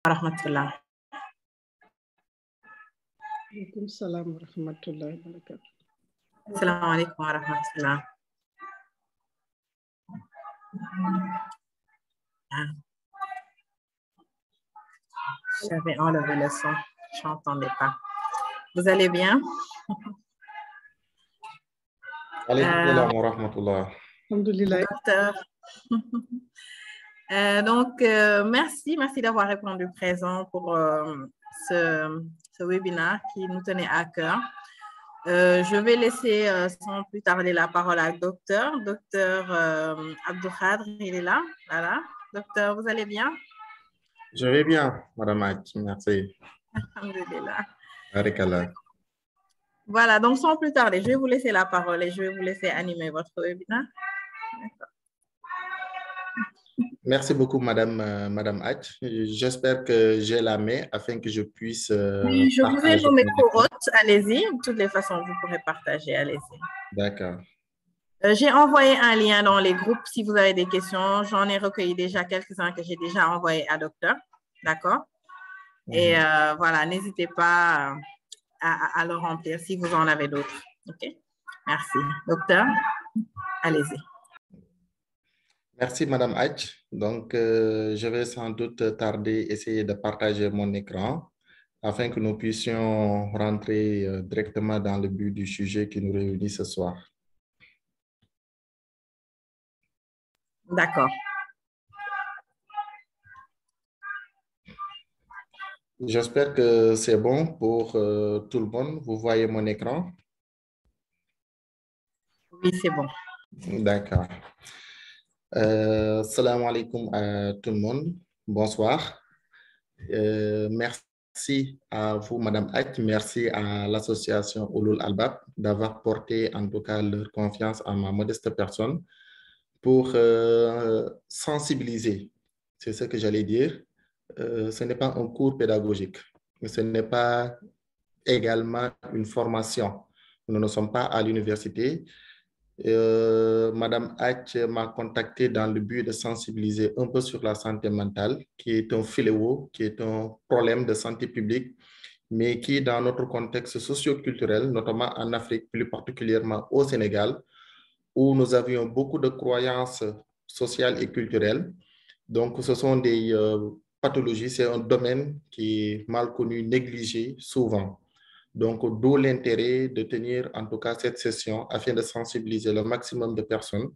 Rahmatullah. Alaikum salam wa rahmatullahi wa barakatuh. Assalamu alaikum wa rahmatullah. J'avais enlevé le son, je n'entendais pas. Vous allez bien? Alaikum salam wa rahmatullah. Alhamdulillah. Docteur. Merci d'avoir répondu présent pour ce webinaire qui nous tenait à cœur. Je vais laisser sans plus tarder la parole à docteur Abdou Khadr, il est là. Voilà. Docteur, vous allez bien? Je vais bien, Madame Aït, merci. Alhamdulillah. Barakallah. Voilà, donc sans plus tarder, je vais vous laisser la parole et je vais vous laisser animer votre webinaire. Merci beaucoup, Madame Aït. J'espère que j'ai la main afin que je puisse oui, je vous ai nommé co-hôte. Allez-y, de toutes les façons, vous pourrez partager. Allez-y. D'accord. J'ai envoyé un lien dans les groupes si vous avez des questions. J'en ai recueilli déjà quelques-uns que j'ai déjà envoyés à docteur. D'accord? Et voilà, n'hésitez pas à le remplir si vous en avez d'autres. OK? Merci. Docteur, allez-y. Merci, Madame Aït. Donc, je vais sans doute tarder essayer de partager mon écran afin que nous puissions rentrer directement dans le but du sujet qui nous réunit ce soir. D'accord. J'espère que c'est bon pour tout le monde. Vous voyez mon écran? Oui, c'est bon. D'accord. Salam alaikum à tout le monde. Bonsoir. Merci à vous, Madame Aït. Merci à l'association Ouloul Albab d'avoir porté en tout cas leur confiance en ma modeste personne pour sensibiliser. C'est ce que j'allais dire. Ce n'est pas un cours pédagogique. Ce n'est pas également une formation. Nous ne sommes pas à l'université. Madame Aït m'a contacté dans le but de sensibiliser un peu sur la santé mentale, qui est un fléau, qui est un problème de santé publique, mais qui, dans notre contexte socio-culturel, notamment en Afrique, plus particulièrement au Sénégal, où nous avions beaucoup de croyances sociales et culturelles. Donc, ce sont des pathologies, c'est un domaine qui est mal connu, négligé souvent. Donc, d'où l'intérêt de tenir en tout cas cette session afin de sensibiliser le maximum de personnes,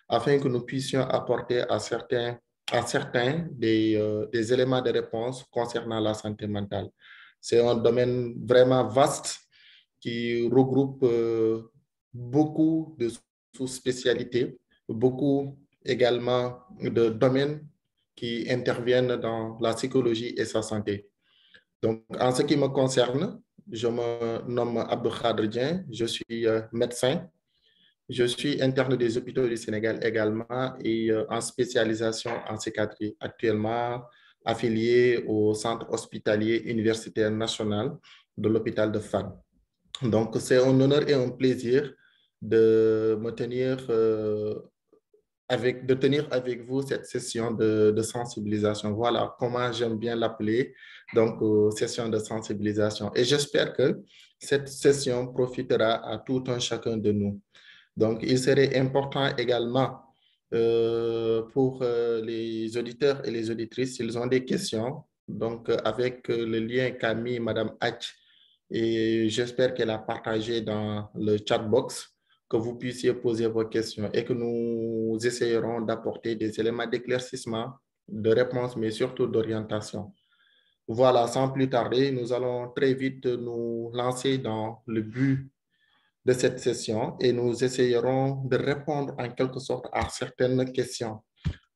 afin que nous puissions apporter à certains des éléments de réponse concernant la santé mentale. C'est un domaine vraiment vaste qui regroupe beaucoup de sous-spécialités, beaucoup également de domaines qui interviennent dans la psychologie et sa santé. Donc, en ce qui me concerne, je me nomme Abdou Khadr Dieng, je suis médecin, je suis interne des hôpitaux du Sénégal également et en spécialisation en psychiatrie, actuellement affilié au centre hospitalier universitaire national de l'hôpital de Fann. Donc, c'est un honneur et un plaisir de me tenir avec vous cette session de sensibilisation. Voilà comment j'aime bien l'appeler, donc session de sensibilisation. Et j'espère que cette session profitera à tout un chacun de nous. Donc, il serait important également pour les auditeurs et les auditrices, s'ils ont des questions, donc avec le lien qu'a mis Madame Aït, et j'espère qu'elle a partagé dans le chat box, que vous puissiez poser vos questions et que nous essayerons d'apporter des éléments d'éclaircissement, de réponse, mais surtout d'orientation. Voilà, sans plus tarder, nous allons très vite nous lancer dans le but de cette session et nous essayerons de répondre en quelque sorte à certaines questions.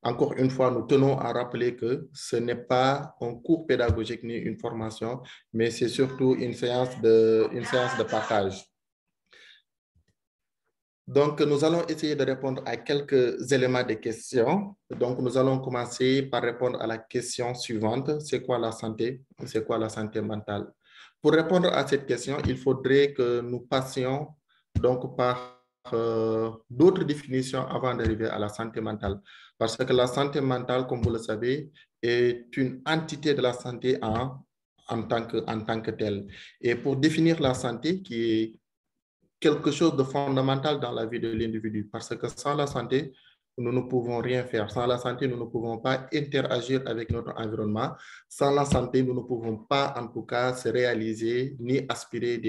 Encore une fois, nous tenons à rappeler que ce n'est pas un cours pédagogique ni une formation, mais c'est surtout une séance de partage. Donc, nous allons essayer de répondre à quelques éléments des questions. Donc, nous allons commencer par répondre à la question suivante. C'est quoi la santé? C'est quoi la santé mentale? Pour répondre à cette question, il faudrait que nous passions donc par d'autres définitions avant d'arriver à la santé mentale. Parce que la santé mentale, comme vous le savez, est une entité de la santé en tant que telle. Et pour définir la santé, qui est quelque chose de fondamental dans la vie de l'individu, parce que sans la santé, nous ne pouvons rien faire. Sans la santé, nous ne pouvons pas interagir avec notre environnement. Sans la santé, nous ne pouvons pas, en tout cas, se réaliser ni aspirer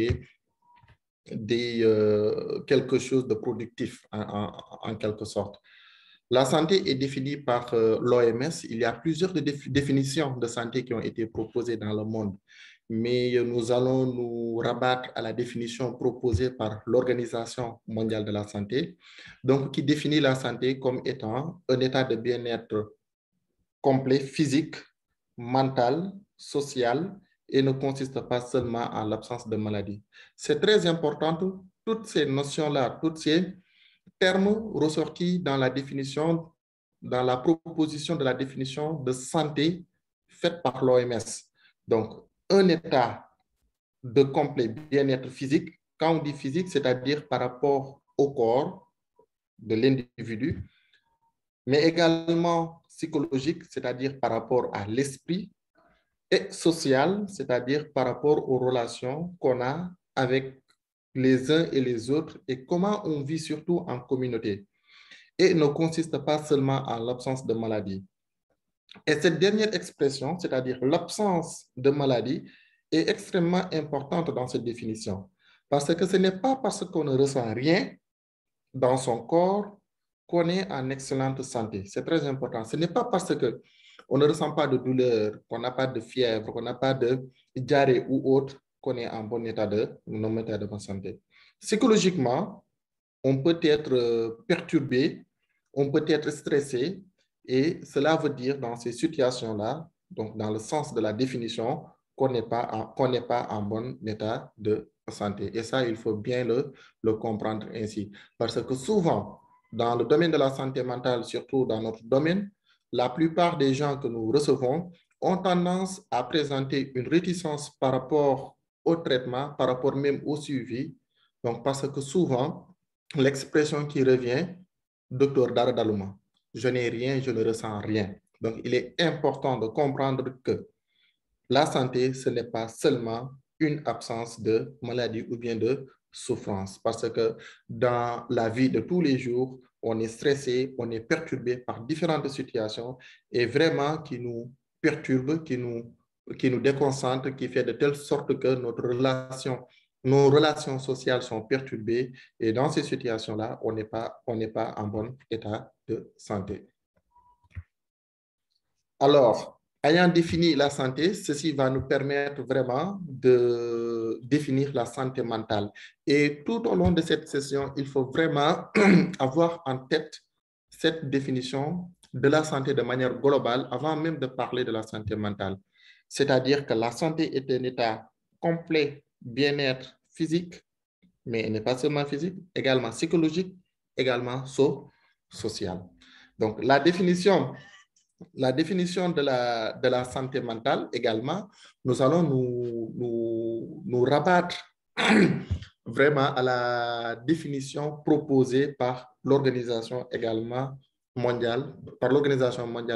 quelque chose de productif, en quelque sorte. La santé est définie par l'OMS. Il y a plusieurs définitions de santé qui ont été proposées dans le monde, mais nous allons nous rabattre à la définition proposée par l'Organisation mondiale de la santé, donc qui définit la santé comme étant un état de bien-être complet, physique, mental, social, et ne consiste pas seulement en l'absence de maladie. C'est très important, toutes ces notions-là, tous ces termes ressortis dans la définition, dans la proposition de la définition de santé faite par l'OMS. Donc, un état de complet bien-être physique, quand on dit physique, c'est-à-dire par rapport au corps de l'individu, mais également psychologique, c'est-à-dire par rapport à l'esprit, et social, c'est-à-dire par rapport aux relations qu'on a avec les uns et les autres et comment on vit surtout en communauté. Et ne consiste pas seulement en l'absence de maladie. Et cette dernière expression, c'est-à-dire l'absence de maladie, est extrêmement importante dans cette définition. Parce que ce n'est pas parce qu'on ne ressent rien dans son corps qu'on est en excellente santé. C'est très important. Ce n'est pas parce qu'on ne ressent pas de douleur, qu'on n'a pas de fièvre, qu'on n'a pas de diarrhée ou autre, qu'on est en bon état de bonne santé. Psychologiquement, on peut être perturbé, on peut être stressé, et cela veut dire dans ces situations-là, donc dans le sens de la définition, qu'on n'est pas en bon état de santé. Et ça, il faut bien le comprendre ainsi. Parce que souvent, dans le domaine de la santé mentale, surtout dans notre domaine, la plupart des gens que nous recevons ont tendance à présenter une réticence par rapport au traitement, par rapport même au suivi. Donc, parce que souvent, l'expression qui revient, docteur Daradalouma, je n'ai rien, je ne ressens rien. Donc, il est important de comprendre que la santé, ce n'est pas seulement une absence de maladie ou bien de souffrance, parce que dans la vie de tous les jours, on est stressé, on est perturbé par différentes situations et vraiment qui nous perturbe, qui nous déconcentre, qui fait de telle sorte que nos relations sociales sont perturbées et dans ces situations-là, on n'est pas en bon état de santé. Alors, ayant défini la santé, ceci va nous permettre vraiment de définir la santé mentale. Et tout au long de cette session, il faut vraiment avoir en tête cette définition de la santé de manière globale avant même de parler de la santé mentale. C'est-à-dire que la santé est un état complet, bien-être physique, mais elle n'est pas seulement physique, également psychologique, également social. Donc, la définition de la santé mentale également, nous allons nous rabattre vraiment à la définition proposée par l'organisation mondiale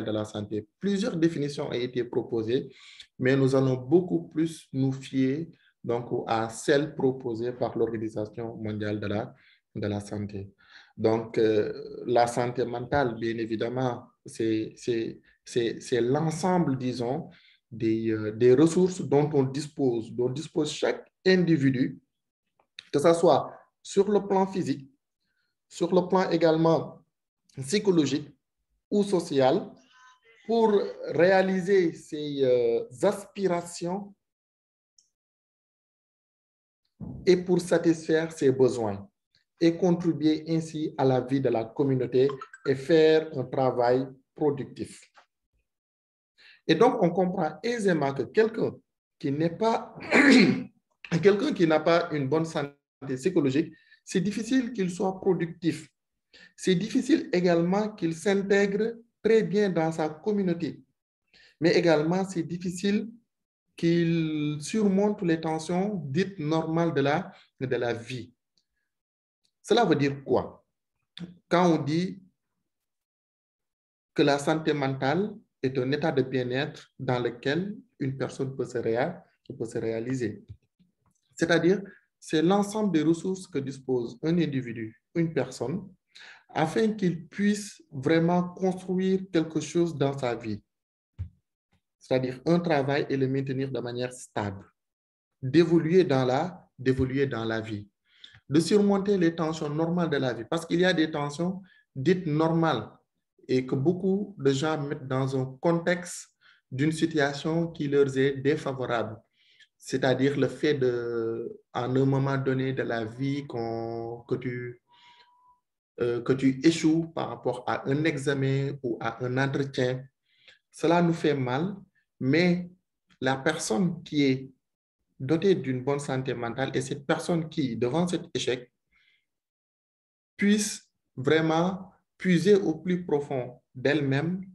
de la santé. Plusieurs définitions ont été proposées, mais nous allons beaucoup plus nous fier donc à celle proposée par l'Organisation mondiale de la santé. Donc, la santé mentale, bien évidemment, c'est l'ensemble, disons, des ressources dont dispose chaque individu, que ce soit sur le plan physique, sur le plan également psychologique ou social, pour réaliser ses aspirations et pour satisfaire ses besoins et contribuer ainsi à la vie de la communauté et faire un travail productif. Et donc, on comprend aisément que quelqu'un qui n'a pas une bonne santé psychologique, c'est difficile qu'il soit productif. C'est difficile également qu'il s'intègre très bien dans sa communauté. Mais également, c'est difficile qu'il surmonte les tensions dites normales de la vie. Cela veut dire quoi? Quand on dit que la santé mentale est un état de bien-être dans lequel une personne peut se réaliser. C'est-à-dire, c'est l'ensemble des ressources que dispose un individu, une personne, afin qu'il puisse vraiment construire quelque chose dans sa vie. C'est-à-dire un travail et le maintenir de manière stable, d'évoluer dans la vie, de surmonter les tensions normales de la vie, parce qu'il y a des tensions dites normales et que beaucoup de gens mettent dans un contexte d'une situation qui leur est défavorable. C'est-à-dire le fait à un moment donné de la vie que tu échoues par rapport à un examen ou à un entretien. Cela nous fait mal, mais la personne qui est dotée d'une bonne santé mentale est cette personne qui, devant cet échec, puisse vraiment puiser au plus profond d'elle-même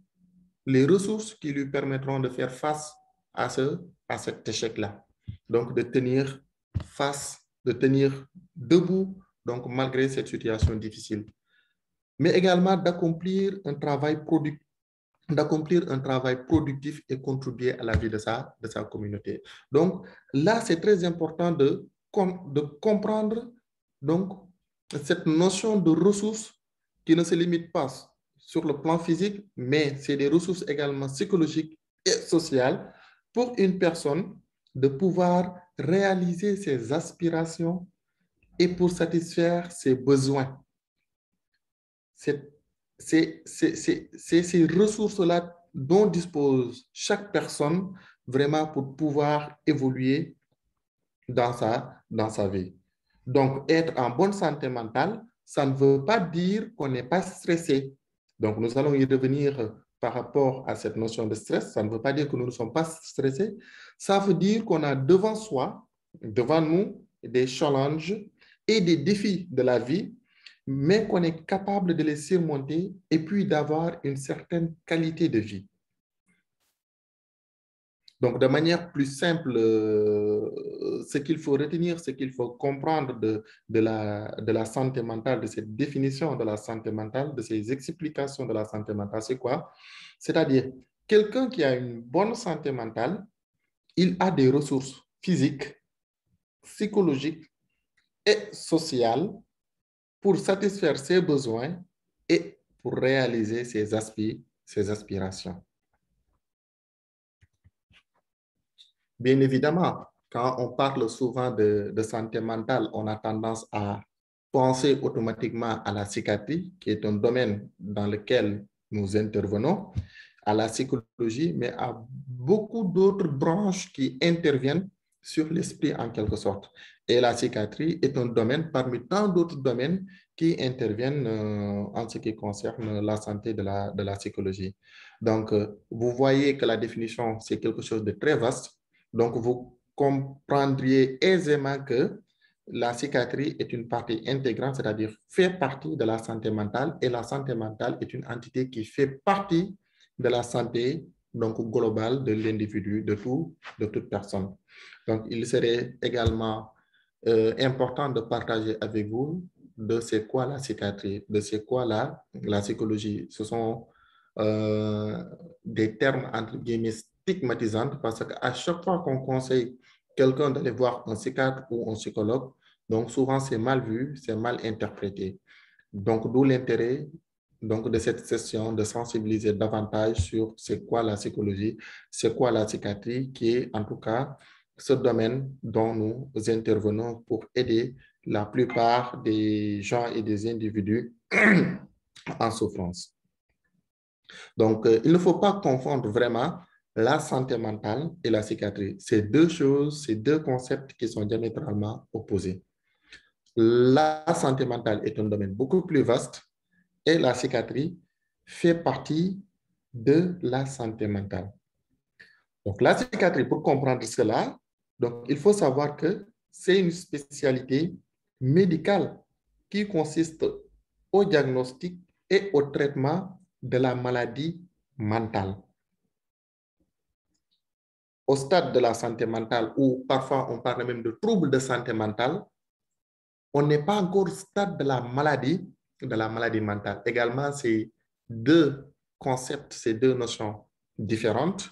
les ressources qui lui permettront de faire face à cet échec-là. Donc, de tenir face, de tenir debout, donc malgré cette situation difficile. Mais également d'accomplir un travail productif et contribuer à la vie de sa communauté. Donc, là, c'est très important de comprendre donc, cette notion de ressources qui ne se limite pas sur le plan physique, mais c'est des ressources également psychologiques et sociales pour une personne de pouvoir réaliser ses aspirations et pour satisfaire ses besoins. C'est ces ressources-là dont dispose chaque personne vraiment pour pouvoir évoluer dans sa vie. Donc, être en bonne santé mentale, ça ne veut pas dire qu'on n'est pas stressé. Donc, nous allons y revenir par rapport à cette notion de stress. Ça ne veut pas dire que nous ne sommes pas stressés. Ça veut dire qu'on a devant nous, des challenges et des défis de la vie, mais qu'on est capable de les surmonter et puis d'avoir une certaine qualité de vie. Donc, de manière plus simple, ce qu'il faut retenir, ce qu'il faut comprendre de la santé mentale, de cette définition de la santé mentale, de ces explications de la santé mentale, c'est quoi? C'est-à-dire, quelqu'un qui a une bonne santé mentale, il a des ressources physiques, psychologiques et sociales pour satisfaire ses besoins et pour réaliser ses aspirations. Bien évidemment, quand on parle souvent de santé mentale, on a tendance à penser automatiquement à la psychiatrie, qui est un domaine dans lequel nous intervenons, à la psychologie, mais à beaucoup d'autres branches qui interviennent sur l'esprit en quelque sorte. Et la psychiatrie est un domaine parmi tant d'autres domaines qui interviennent en ce qui concerne la santé de la psychologie. Donc, vous voyez que la définition, c'est quelque chose de très vaste. Donc, vous comprendriez aisément que la psychiatrie est une partie intégrante, c'est-à-dire fait partie de la santé mentale, et la santé mentale est une entité qui fait partie de la santé donc globale de l'individu, de toute personne. Donc, il serait également important de partager avec vous de c'est quoi la psychiatrie, de c'est quoi la psychologie. Ce sont des termes entre guillemets stigmatisantes parce qu'à chaque fois qu'on conseille quelqu'un d'aller voir un psychiatre ou un psychologue, donc souvent c'est mal vu, c'est mal interprété. Donc d'où l'intérêt de cette session de sensibiliser davantage sur c'est quoi la psychologie, c'est quoi la psychiatrie, qui est en tout cas ce domaine dont nous intervenons pour aider la plupart des gens et des individus en souffrance. Donc, il ne faut pas confondre vraiment la santé mentale et la psychiatrie. C'est deux choses, c'est deux concepts qui sont diamétralement opposés. La santé mentale est un domaine beaucoup plus vaste et la psychiatrie fait partie de la santé mentale. Donc, la psychiatrie, pour comprendre cela, donc, il faut savoir que c'est une spécialité médicale qui consiste au diagnostic et au traitement de la maladie mentale. Au stade de la santé mentale, ou parfois on parle même de troubles de santé mentale, on n'est pas encore au stade de la maladie mentale. Également, ces deux concepts, ces deux notions différentes.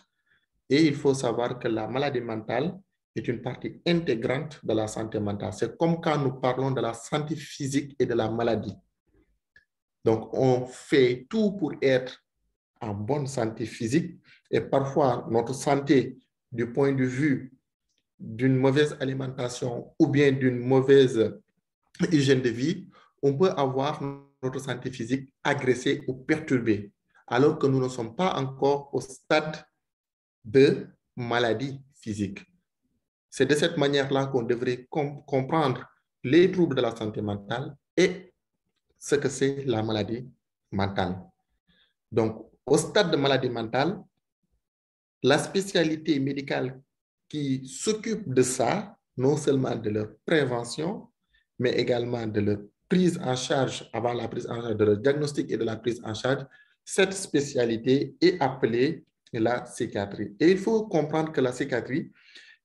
Et il faut savoir que la maladie mentale est une partie intégrante de la santé mentale. C'est comme quand nous parlons de la santé physique et de la maladie. Donc, on fait tout pour être en bonne santé physique et parfois notre santé du point de vue d'une mauvaise alimentation ou bien d'une mauvaise hygiène de vie, on peut avoir notre santé physique agressée ou perturbée alors que nous ne sommes pas encore au stade de maladie physique. C'est de cette manière-là qu'on devrait comprendre les troubles de la santé mentale et ce que c'est la maladie mentale. Donc, au stade de maladie mentale, la spécialité médicale qui s'occupe de ça, non seulement de leur prévention, mais également de leur prise en charge, avant la prise en charge, de leur diagnostic et de la prise en charge, cette spécialité est appelée la psychiatrie. Et il faut comprendre que la psychiatrie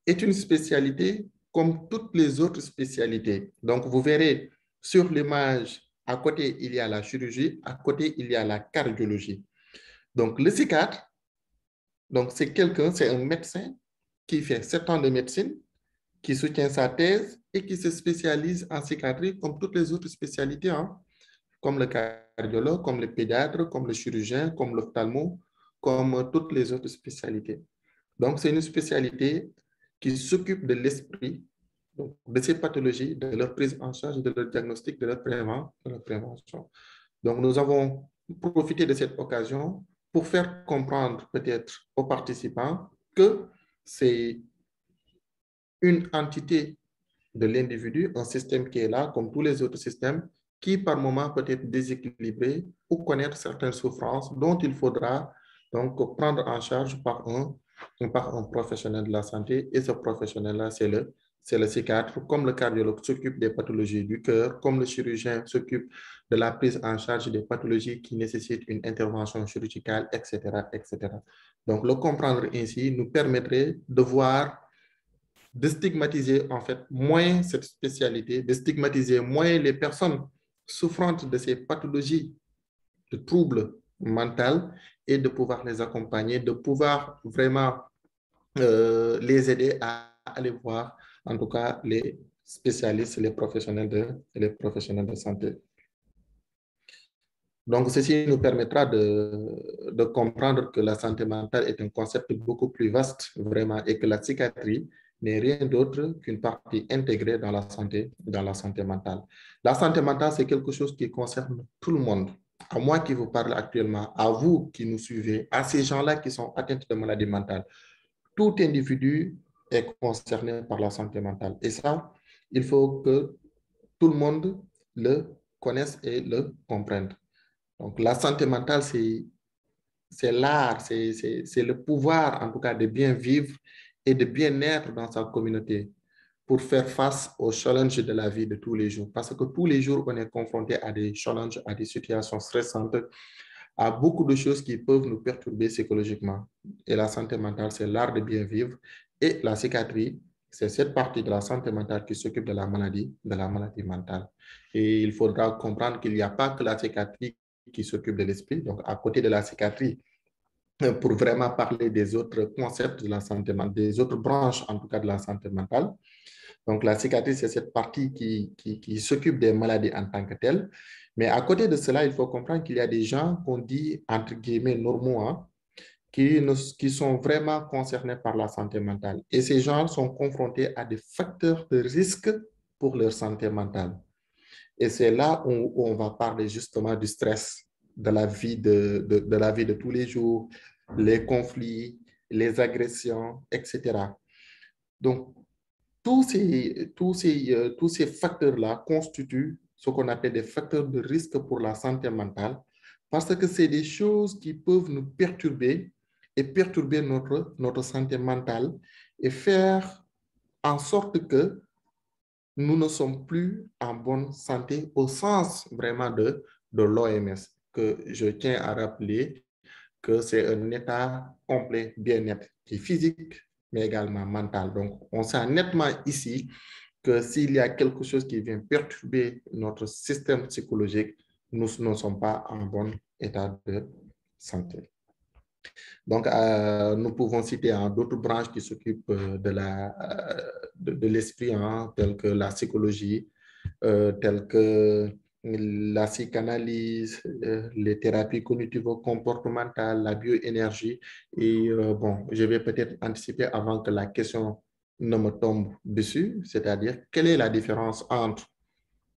est une spécialité comme toutes les autres spécialités. Donc, vous verrez sur l'image, à côté, il y a la chirurgie, à côté, il y a la cardiologie. Donc, le psychiatre, donc c'est quelqu'un, c'est un médecin qui fait 7 ans de médecine, qui soutient sa thèse et qui se spécialise en psychiatrie comme toutes les autres spécialités, hein, comme le cardiologue, comme le pédiatre, comme le chirurgien, comme l'ophtalmo, comme toutes les autres spécialités. Donc, c'est une spécialité qui s'occupe de l'esprit, de ces pathologies, de leur prise en charge, de leur diagnostic, de leur prévention. Donc, nous avons profité de cette occasion pour faire comprendre peut-être aux participants que c'est une entité de l'individu, un système qui est là, comme tous les autres systèmes, qui par moment peut être déséquilibré ou connaître certaines souffrances dont il faudra donc prendre en charge par un professionnel de la santé. Et ce professionnel-là, c'est le psychiatre, comme le cardiologue s'occupe des pathologies du cœur, comme le chirurgien s'occupe de la prise en charge des pathologies qui nécessitent une intervention chirurgicale, etc., etc. Donc, le comprendre ainsi nous permettrait de voir, de stigmatiser en fait moins cette spécialité, de stigmatiser moins les personnes souffrantes de ces pathologies, de troubles mentaux et de pouvoir les accompagner, de pouvoir vraiment les aider à aller voir en tout cas les spécialistes, les professionnels de santé. Donc, ceci nous permettra de comprendre que la santé mentale est un concept beaucoup plus vaste, vraiment, et que la psychiatrie n'est rien d'autre qu'une partie intégrée dans la santé mentale. La santé mentale, c'est quelque chose qui concerne tout le monde. À moi qui vous parle actuellement, à vous qui nous suivez, à ces gens-là qui sont atteints de maladies mentales. Tout individu est concerné par la santé mentale. Et ça, il faut que tout le monde le connaisse et le comprenne. Donc, la santé mentale, c'est l'art, c'est le pouvoir, en tout cas, de bien vivre et de bien être dans sa communauté pour faire face aux challenges de la vie de tous les jours. Parce que tous les jours, on est confronté à des challenges, à des situations stressantes, à beaucoup de choses qui peuvent nous perturber psychologiquement. Et la santé mentale, c'est l'art de bien vivre. Et la psychiatrie, c'est cette partie de la santé mentale qui s'occupe de la maladie mentale. Et il faudra comprendre qu'il n'y a pas que la psychiatrie qui s'occupe de l'esprit. Donc, à côté de la psychiatrie, pour vraiment parler des autres concepts de la santé mentale, des autres branches, en tout cas, de la santé mentale. Donc, la psychiatrie, c'est cette partie qui s'occupe des maladies en tant que telles. Mais à côté de cela, il faut comprendre qu'il y a des gens qu'on dit, entre guillemets, normaux, hein, qui sont vraiment concernés par la santé mentale. Et ces gens sont confrontés à des facteurs de risque pour leur santé mentale. Et c'est là où on va parler justement du stress, de la vie de la vie de tous les jours, les conflits, les agressions, etc. Donc, tous ces facteurs-là constituent ce qu'on appelle des facteurs de risque pour la santé mentale parce que c'est des choses qui peuvent nous perturber et perturber notre santé mentale et faire en sorte que nous ne sommes plus en bonne santé au sens vraiment de l'OMS, que je tiens à rappeler que c'est un état complet bien-être qui est physique, mais également mental. Donc, on sent nettement ici que s'il y a quelque chose qui vient perturber notre système psychologique, nous ne sommes pas en bon état de santé. Donc, nous pouvons citer d'autres branches qui s'occupent de l'esprit, hein, telles que la psychologie, telles que la psychanalyse, les thérapies cognitivo-comportementales, la bioénergie. Et bon, je vais peut-être anticiper avant que la question ne me tombe dessus, c'est-à-dire quelle est la différence entre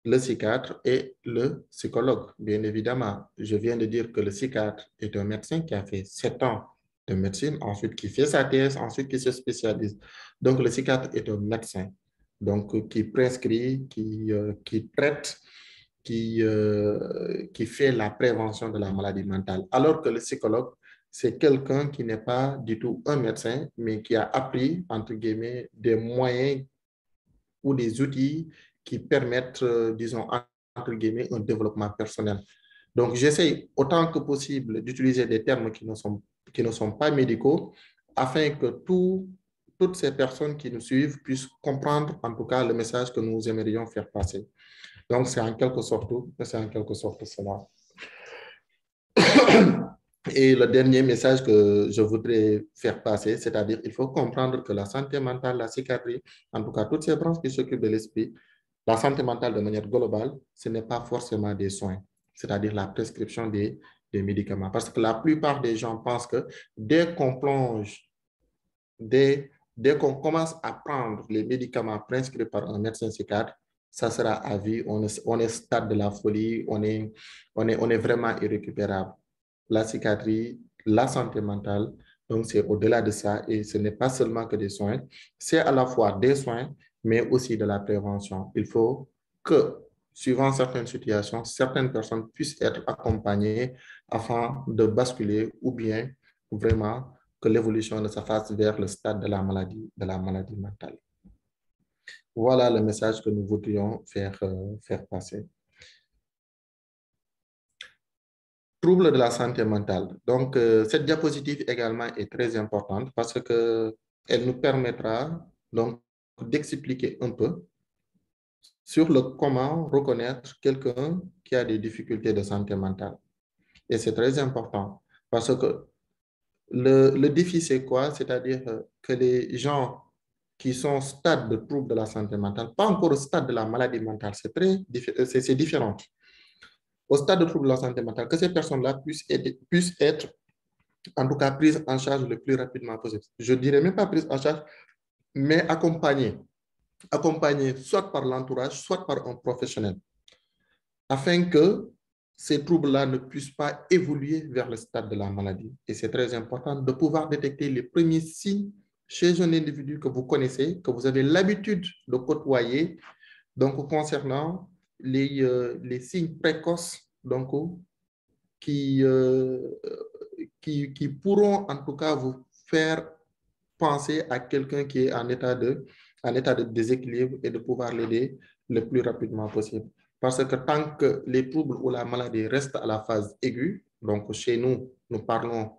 le psychiatre et le psychologue. Bien évidemment, je viens de dire que le psychiatre est un médecin qui a fait 7 ans de médecine, ensuite qui fait sa thèse, ensuite qui se spécialise. Donc, le psychiatre est un médecin donc, qui prescrit, qui traite, qui fait la prévention de la maladie mentale. Alors que le psychologue, c'est quelqu'un qui n'est pas du tout un médecin, mais qui a appris, entre guillemets, des moyens ou des outils qui permettent, disons, entre guillemets, un développement personnel. Donc, j'essaie autant que possible d'utiliser des termes qui ne sont pas médicaux afin que toutes ces personnes qui nous suivent puissent comprendre, en tout cas, le message que nous aimerions faire passer. Donc, c'est en quelque sorte cela. Et le dernier message que je voudrais faire passer, c'est-à-dire il faut comprendre que la santé mentale, la psychiatrie, en tout cas toutes ces branches qui s'occupent de l'esprit, la santé mentale de manière globale, ce n'est pas forcément des soins, c'est-à-dire la prescription des médicaments. Parce que la plupart des gens pensent que dès qu'on plonge, dès qu'on commence à prendre les médicaments prescrits par un médecin psychiatre, ça sera à vie, on est stade de la folie, on est vraiment irrécupérable. La psychiatrie, la santé mentale, donc c'est au-delà de ça et ce n'est pas seulement que des soins, c'est à la fois des soins, mais aussi de la prévention. Il faut que, suivant certaines situations, certaines personnes puissent être accompagnées afin de basculer ou bien vraiment que l'évolution ne se fasse vers le stade de la maladie mentale. Voilà le message que nous voudrions faire passer. Troubles de la santé mentale. Donc, cette diapositive également est très importante parce qu'elle nous permettra donc d'expliquer un peu sur le comment reconnaître quelqu'un qui a des difficultés de santé mentale. Et c'est très important parce que le défi, c'est quoi? C'est-à-dire que les gens qui sont au stade de trouble de la santé mentale, pas encore au stade de la maladie mentale, c'est différent. Au stade de trouble de la santé mentale, que ces personnes-là puissent être, en tout cas, prises en charge le plus rapidement possible. Je ne dirais même pas prises en charge, mais accompagnées. Accompagnées soit par l'entourage, soit par un professionnel, afin que ces troubles-là ne puissent pas évoluer vers le stade de la maladie. Et c'est très important de pouvoir détecter les premiers signes chez un individu que vous connaissez, que vous avez l'habitude de côtoyer, donc concernant les signes précoces donc, qui pourront en tout cas vous faire penser à quelqu'un qui est en état de déséquilibre et de pouvoir l'aider le plus rapidement possible. Parce que tant que les troubles ou la maladie restent à la phase aiguë, donc chez nous, nous parlons,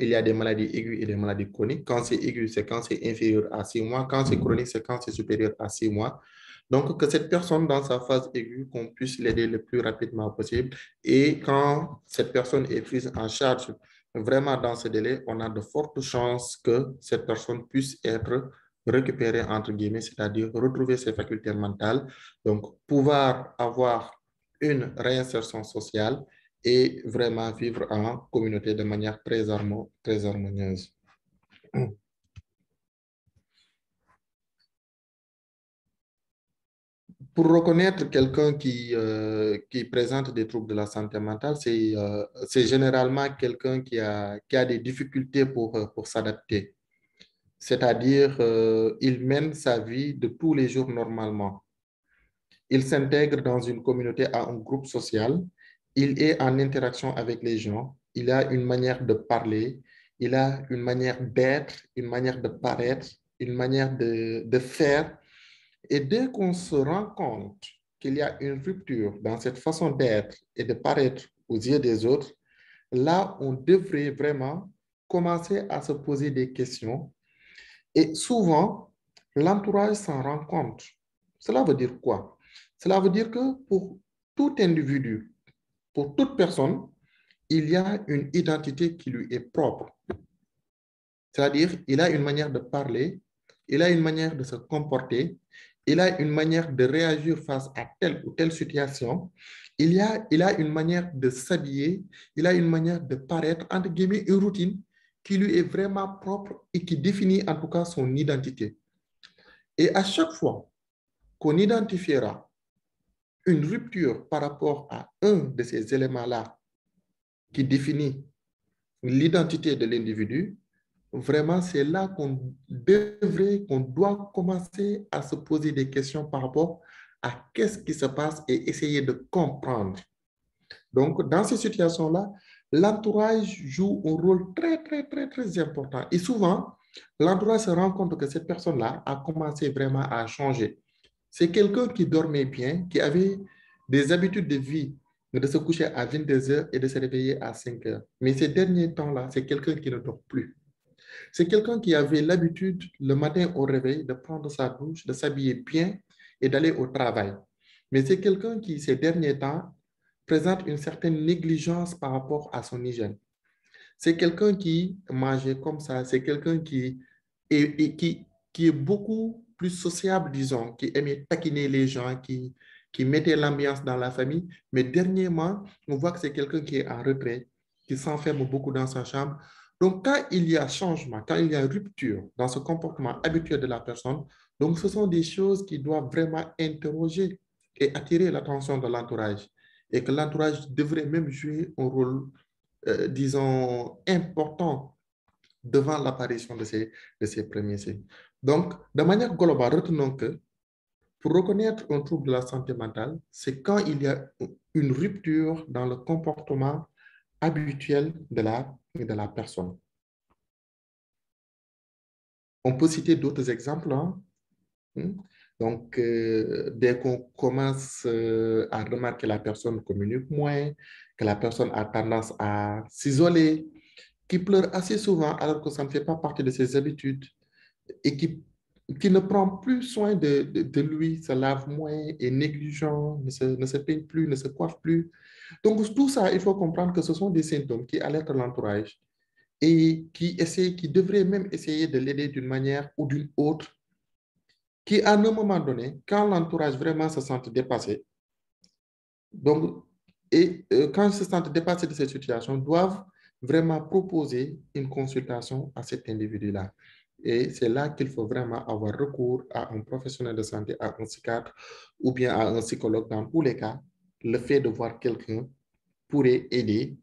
il y a des maladies aiguës et des maladies chroniques. Quand c'est aigu, c'est quand c'est inférieur à 6 mois. Quand c'est chronique, c'est quand c'est supérieur à 6 mois. Donc, que cette personne, dans sa phase aiguë, qu'on puisse l'aider le plus rapidement possible. Et quand cette personne est prise en charge vraiment dans ce délai, on a de fortes chances que cette personne puisse être récupérée, entre guillemets, c'est-à-dire retrouver ses facultés mentales, donc pouvoir avoir une réinsertion sociale et vraiment vivre en communauté de manière très harmonieuse. Pour reconnaître quelqu'un qui présente des troubles de la santé mentale, c'est généralement quelqu'un qui a des difficultés pour s'adapter. C'est-à-dire, il mène sa vie de tous les jours normalement. Il s'intègre dans une communauté, à un groupe social. Il est en interaction avec les gens. Il a une manière de parler. Il a une manière d'être, une manière de paraître, une manière de faire. Et dès qu'on se rend compte qu'il y a une rupture dans cette façon d'être et de paraître aux yeux des autres, là, on devrait vraiment commencer à se poser des questions. Et souvent, l'entourage s'en rend compte. Cela veut dire quoi? Cela veut dire que pour tout individu, pour toute personne, il y a une identité qui lui est propre. C'est-à-dire, il a une manière de parler, il a une manière de se comporter, il a une manière de réagir face à telle ou telle situation, il a une manière de s'habiller, il a une manière de paraître, entre guillemets, une routine qui lui est vraiment propre et qui définit en tout cas son identité. Et à chaque fois qu'on identifiera une rupture par rapport à un de ces éléments-là qui définit l'identité de l'individu, vraiment, c'est là qu'on doit commencer à se poser des questions par rapport à qu'est-ce qui se passe et essayer de comprendre. Donc, dans ces situations-là, l'entourage joue un rôle très, très, très, très important. Et souvent, l'entourage se rend compte que cette personne-là a commencé vraiment à changer. C'est quelqu'un qui dormait bien, qui avait des habitudes de vie, de se coucher à 22 heures et de se réveiller à 5 heures. Mais ces derniers temps-là, c'est quelqu'un qui ne dort plus. C'est quelqu'un qui avait l'habitude, le matin au réveil, de prendre sa douche, de s'habiller bien et d'aller au travail. Mais c'est quelqu'un qui, ces derniers temps, présente une certaine négligence par rapport à son hygiène. C'est quelqu'un qui mangeait comme ça, c'est quelqu'un qui est beaucoup plus sociable, disons, qui aimait taquiner les gens, qui mettait l'ambiance dans la famille. Mais dernièrement, on voit que c'est quelqu'un qui est en retrait, qui s'enferme beaucoup dans sa chambre. Donc, quand il y a changement, quand il y a rupture dans ce comportement habituel de la personne, donc ce sont des choses qui doivent vraiment interroger et attirer l'attention de l'entourage. Et que l'entourage devrait même jouer un rôle, disons, important devant l'apparition de ces premiers signes. Donc, de manière globale, retenons que pour reconnaître un trouble de la santé mentale, c'est quand il y a une rupture dans le comportement habituel de la personne. On peut citer d'autres exemples. Hein? Donc, dès qu'on commence à remarquer que la personne communique moins, que la personne a tendance à s'isoler, qui pleure assez souvent alors que ça ne fait pas partie de ses habitudes et qui ne prend plus soin de lui, se lave moins, est négligent, ne se peigne plus, ne se coiffe plus. Donc, tout ça, il faut comprendre que ce sont des symptômes qui alertent l'entourage et qui devraient même essayer de l'aider d'une manière ou d'une autre, qui à un moment donné, quand l'entourage vraiment se sent dépassé, donc, quand ils se sentent dépassés de cette situation, doivent vraiment proposer une consultation à cet individu-là. Et c'est là qu'il faut vraiment avoir recours à un professionnel de santé, à un psychiatre ou bien à un psychologue. Dans tous les cas, le fait de voir quelqu'un pourrait aider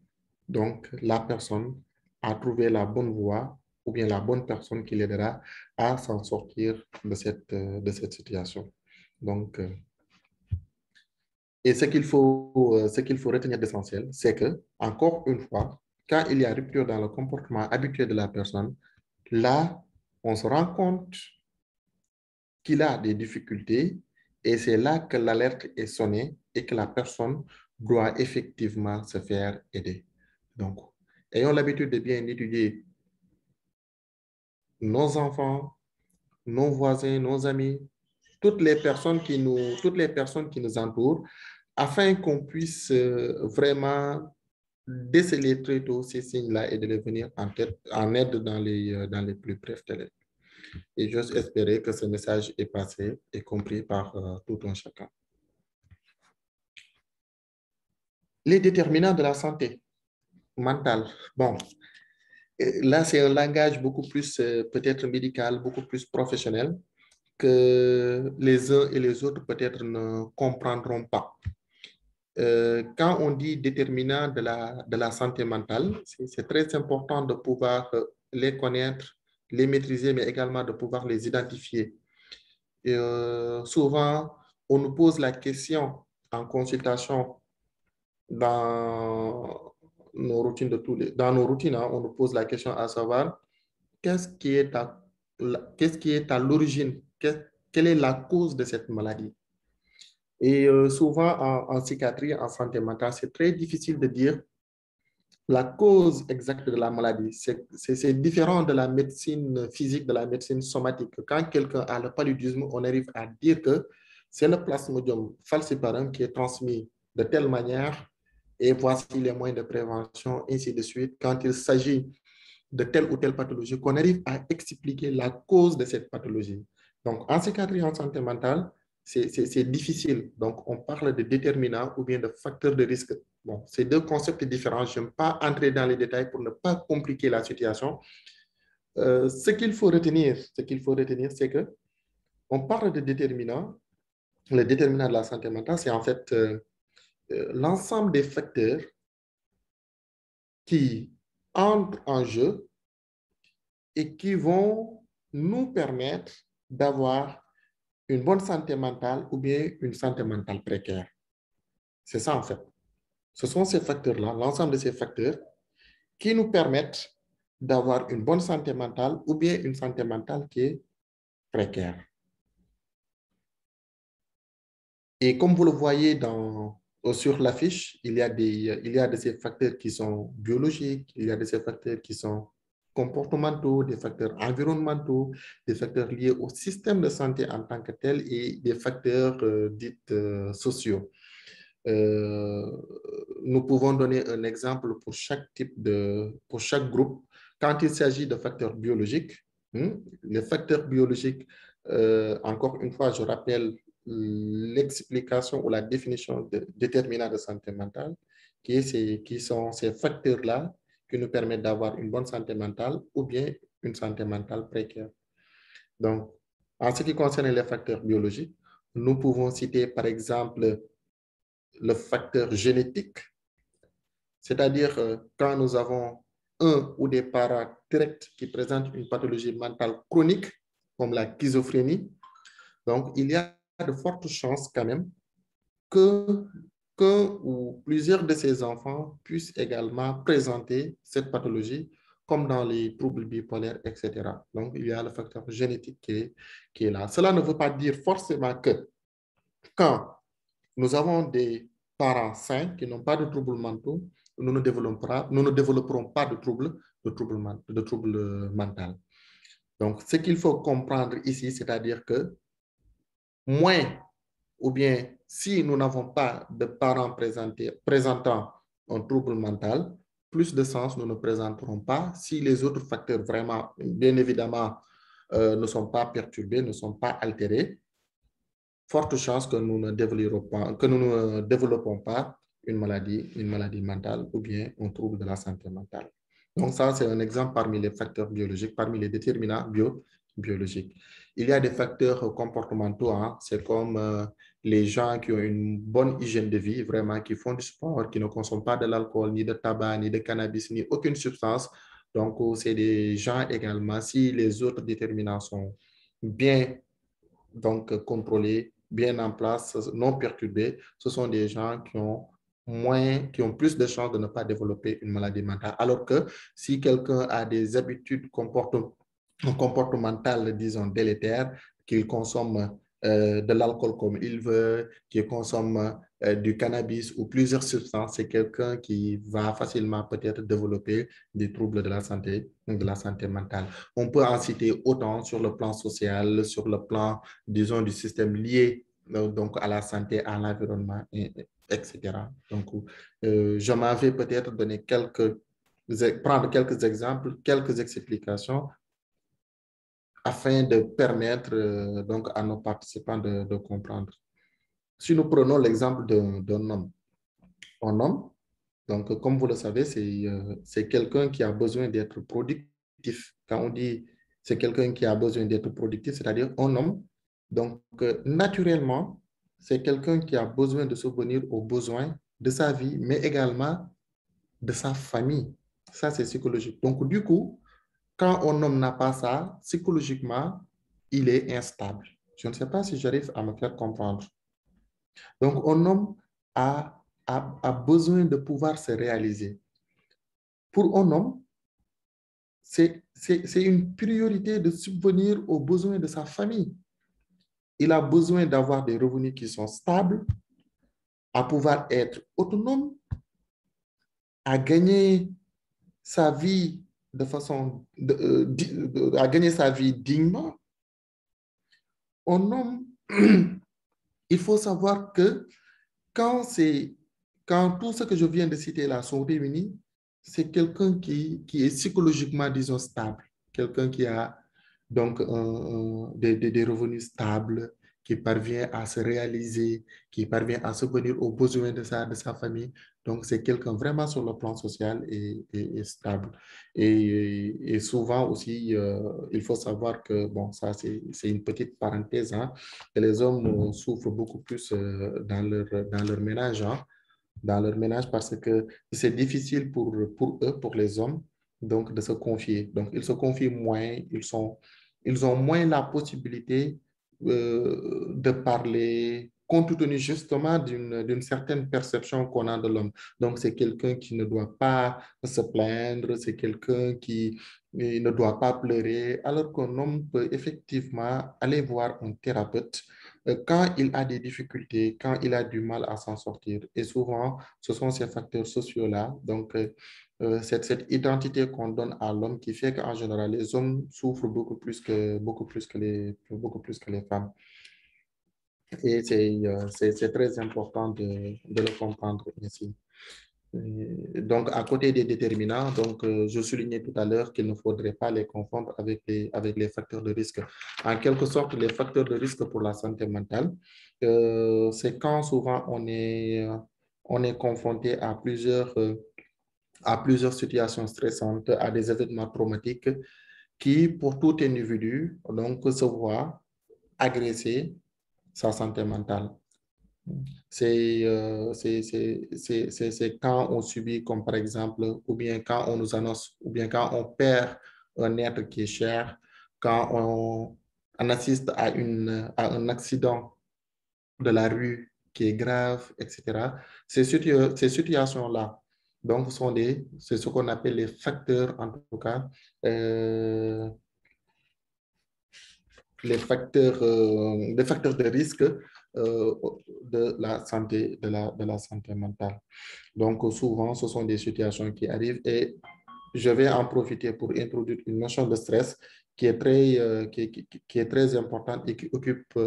donc la personne à trouver la bonne voie ou bien la bonne personne qui l'aidera à s'en sortir de cette situation. Donc, et ce qu'il faut retenir d'essentiel, c'est que, encore une fois, quand il y a rupture dans le comportement habituel de la personne, là, on se rend compte qu'il a des difficultés et c'est là que l'alerte est sonnée et que la personne doit effectivement se faire aider. Donc, ayons l'habitude de bien étudier nos enfants, nos voisins, nos amis, toutes les personnes qui nous entourent, afin qu'on puisse vraiment déceler très tôt ces signes-là et de les venir en aide dans les plus brefs délais. Et j'ose espérer que ce message est passé et compris par tout un chacun. Les déterminants de la santé mentale. Bon, là, c'est un langage beaucoup plus peut-être médical, beaucoup plus professionnel que les uns et les autres peut-être ne comprendront pas. Quand on dit déterminants de la santé mentale, c'est très important de pouvoir les connaître, les maîtriser, mais également de pouvoir les identifier. Et, souvent, on nous pose la question en consultation dans nos routines hein, on nous pose la question à savoir qu'est-ce qui est à l'origine, quelle est la cause de cette maladie. Et souvent, en psychiatrie, en santé mentale, c'est très difficile de dire la cause exacte de la maladie. C'est différent de la médecine physique, de la médecine somatique. Quand quelqu'un a le paludisme, on arrive à dire que c'est le plasmodium falciparum qui est transmis de telle manière et voici les moyens de prévention, ainsi de suite. Quand il s'agit de telle ou telle pathologie, qu'on arrive à expliquer la cause de cette pathologie. Donc, en psychiatrie et en santé mentale, c'est difficile. Donc, on parle de déterminants ou bien de facteurs de risque. Bon, c'est deux concepts différents. Je n'aime pas entrer dans les détails pour ne pas compliquer la situation. Ce qu'il faut retenir, c'est que on parle de déterminants. Le déterminant de la santé mentale, c'est en fait l'ensemble des facteurs qui entrent en jeu et qui vont nous permettre d'avoir une bonne santé mentale ou bien une santé mentale précaire. C'est ça en fait. Ce sont ces facteurs-là, l'ensemble de ces facteurs qui nous permettent d'avoir une bonne santé mentale ou bien une santé mentale qui est précaire. Et comme vous le voyez sur l'affiche, il y a de ces facteurs qui sont biologiques, il y a de ces facteurs qui sont comportementaux, des facteurs environnementaux, des facteurs liés au système de santé en tant que tel et des facteurs dits sociaux. Nous pouvons donner un exemple pour pour chaque groupe. Quand il s'agit de facteurs biologiques, les facteurs biologiques, encore une fois, je rappelle l'explication ou la définition de déterminants de santé mentale, qui sont ces facteurs-là qui nous permettent d'avoir une bonne santé mentale ou bien une santé mentale précaire. Donc, en ce qui concerne les facteurs biologiques, nous pouvons citer par exemple le facteur génétique, c'est-à-dire quand nous avons un ou des parents directs qui présentent une pathologie mentale chronique, comme la schizophrénie, donc il y a de fortes chances quand même qu'un ou plusieurs de ces enfants puissent également présenter cette pathologie, comme dans les troubles bipolaires, etc. Donc, il y a le facteur génétique qui est là. Cela ne veut pas dire forcément que quand nous avons des parents sains qui n'ont pas de troubles mentaux, nous ne développerons pas de troubles mentaux. Donc, ce qu'il faut comprendre ici, c'est-à-dire que moins, ou bien si nous n'avons pas de parents présentant un trouble mental, plus de sens nous ne présenterons pas si les autres facteurs vraiment, bien évidemment, ne sont pas perturbés, ne sont pas altérés. Forte chance que nous ne développons pas une maladie mentale ou bien un trouble de la santé mentale. Donc ça, c'est un exemple parmi les facteurs biologiques, parmi les déterminants biologiques. Il y a des facteurs comportementaux, hein. C'est comme les gens qui ont une bonne hygiène de vie, vraiment, qui font du sport, qui ne consomment pas de l'alcool, ni de tabac, ni de cannabis, ni aucune substance. Donc, c'est des gens également, si les autres déterminants sont bien contrôlés, bien en place, non perturbés, ce sont des gens qui ont plus de chances de ne pas développer une maladie mentale. Alors que si quelqu'un a des habitudes comportementales, disons, délétères, qu'il consomme de l'alcool comme il veut, qu'il consomme du cannabis ou plusieurs substances, c'est quelqu'un qui va facilement peut-être développer des troubles de la santé mentale. On peut en citer autant sur le plan social, sur le plan, disons, du système lié donc à la santé, à l'environnement, etc. Donc, je m'en vais peut-être prendre quelques exemples, quelques explications afin de permettre donc à nos participants de comprendre. Si nous prenons l'exemple d'un homme, un homme, donc comme vous le savez, c'est quelqu'un qui a besoin d'être productif. Quand on dit c'est quelqu'un qui a besoin d'être productif, c'est-à-dire un homme, donc naturellement, c'est quelqu'un qui a besoin de subvenir aux besoins de sa vie, mais également de sa famille. Ça, c'est psychologique. Donc, du coup, quand un homme n'a pas ça, psychologiquement, il est instable. Je ne sais pas si j'arrive à me faire comprendre. Donc, un homme a besoin de pouvoir se réaliser. Pour un homme, c'est une priorité de subvenir aux besoins de sa famille. Il a besoin d'avoir des revenus qui sont stables, à pouvoir être autonome, à gagner sa vie à gagner sa vie dignement. Un homme, il faut savoir que quand c'est quand tout ce que je viens de citer là sont réunis, c'est quelqu'un qui est psychologiquement, disons, stable, quelqu'un qui a donc des revenus stables, qui parvient à se réaliser, qui parvient à subvenir aux besoins de sa famille. Donc, c'est quelqu'un vraiment sur le plan social et stable. Et souvent aussi, il faut savoir que, bon, ça c'est une petite parenthèse, hein, que les hommes souffrent beaucoup plus dans leur ménage, hein, dans leur ménage parce que c'est difficile pour eux, pour les hommes, donc de se confier. Donc, ils se confient moins, ils ont moins la possibilité de parler compte tenu justement d'une certaine perception qu'on a de l'homme. Donc, c'est quelqu'un qui ne doit pas se plaindre, c'est quelqu'un qui ne doit pas pleurer, alors qu'un homme peut effectivement aller voir un thérapeute quand il a des difficultés, quand il a du mal à s'en sortir. Et souvent, ce sont ces facteurs sociaux-là, donc cette identité qu'on donne à l'homme qui fait qu'en général, les hommes souffrent beaucoup plus que les femmes. Et c'est très important de le comprendre ici. Donc, à côté des déterminants, donc, je soulignais tout à l'heure qu'il ne faudrait pas les confondre avec les facteurs de risque. En quelque sorte, les facteurs de risque pour la santé mentale, c'est quand souvent on est confronté à plusieurs situations stressantes, à des événements traumatiques qui, pour tout individu, donc, se voit agresser sa santé mentale. C'est quand on subit, comme par exemple, ou bien quand on nous annonce, ou bien quand on perd un être qui est cher, quand on assiste à un accident de la rue qui est grave, etc. Ces situations-là, donc, c'est ce qu'on appelle les facteurs, en tout cas, les facteurs de risque de la santé mentale. Donc, souvent, ce sont des situations qui arrivent et je vais en profiter pour introduire une notion de stress qui est qui est très importante et qui occupe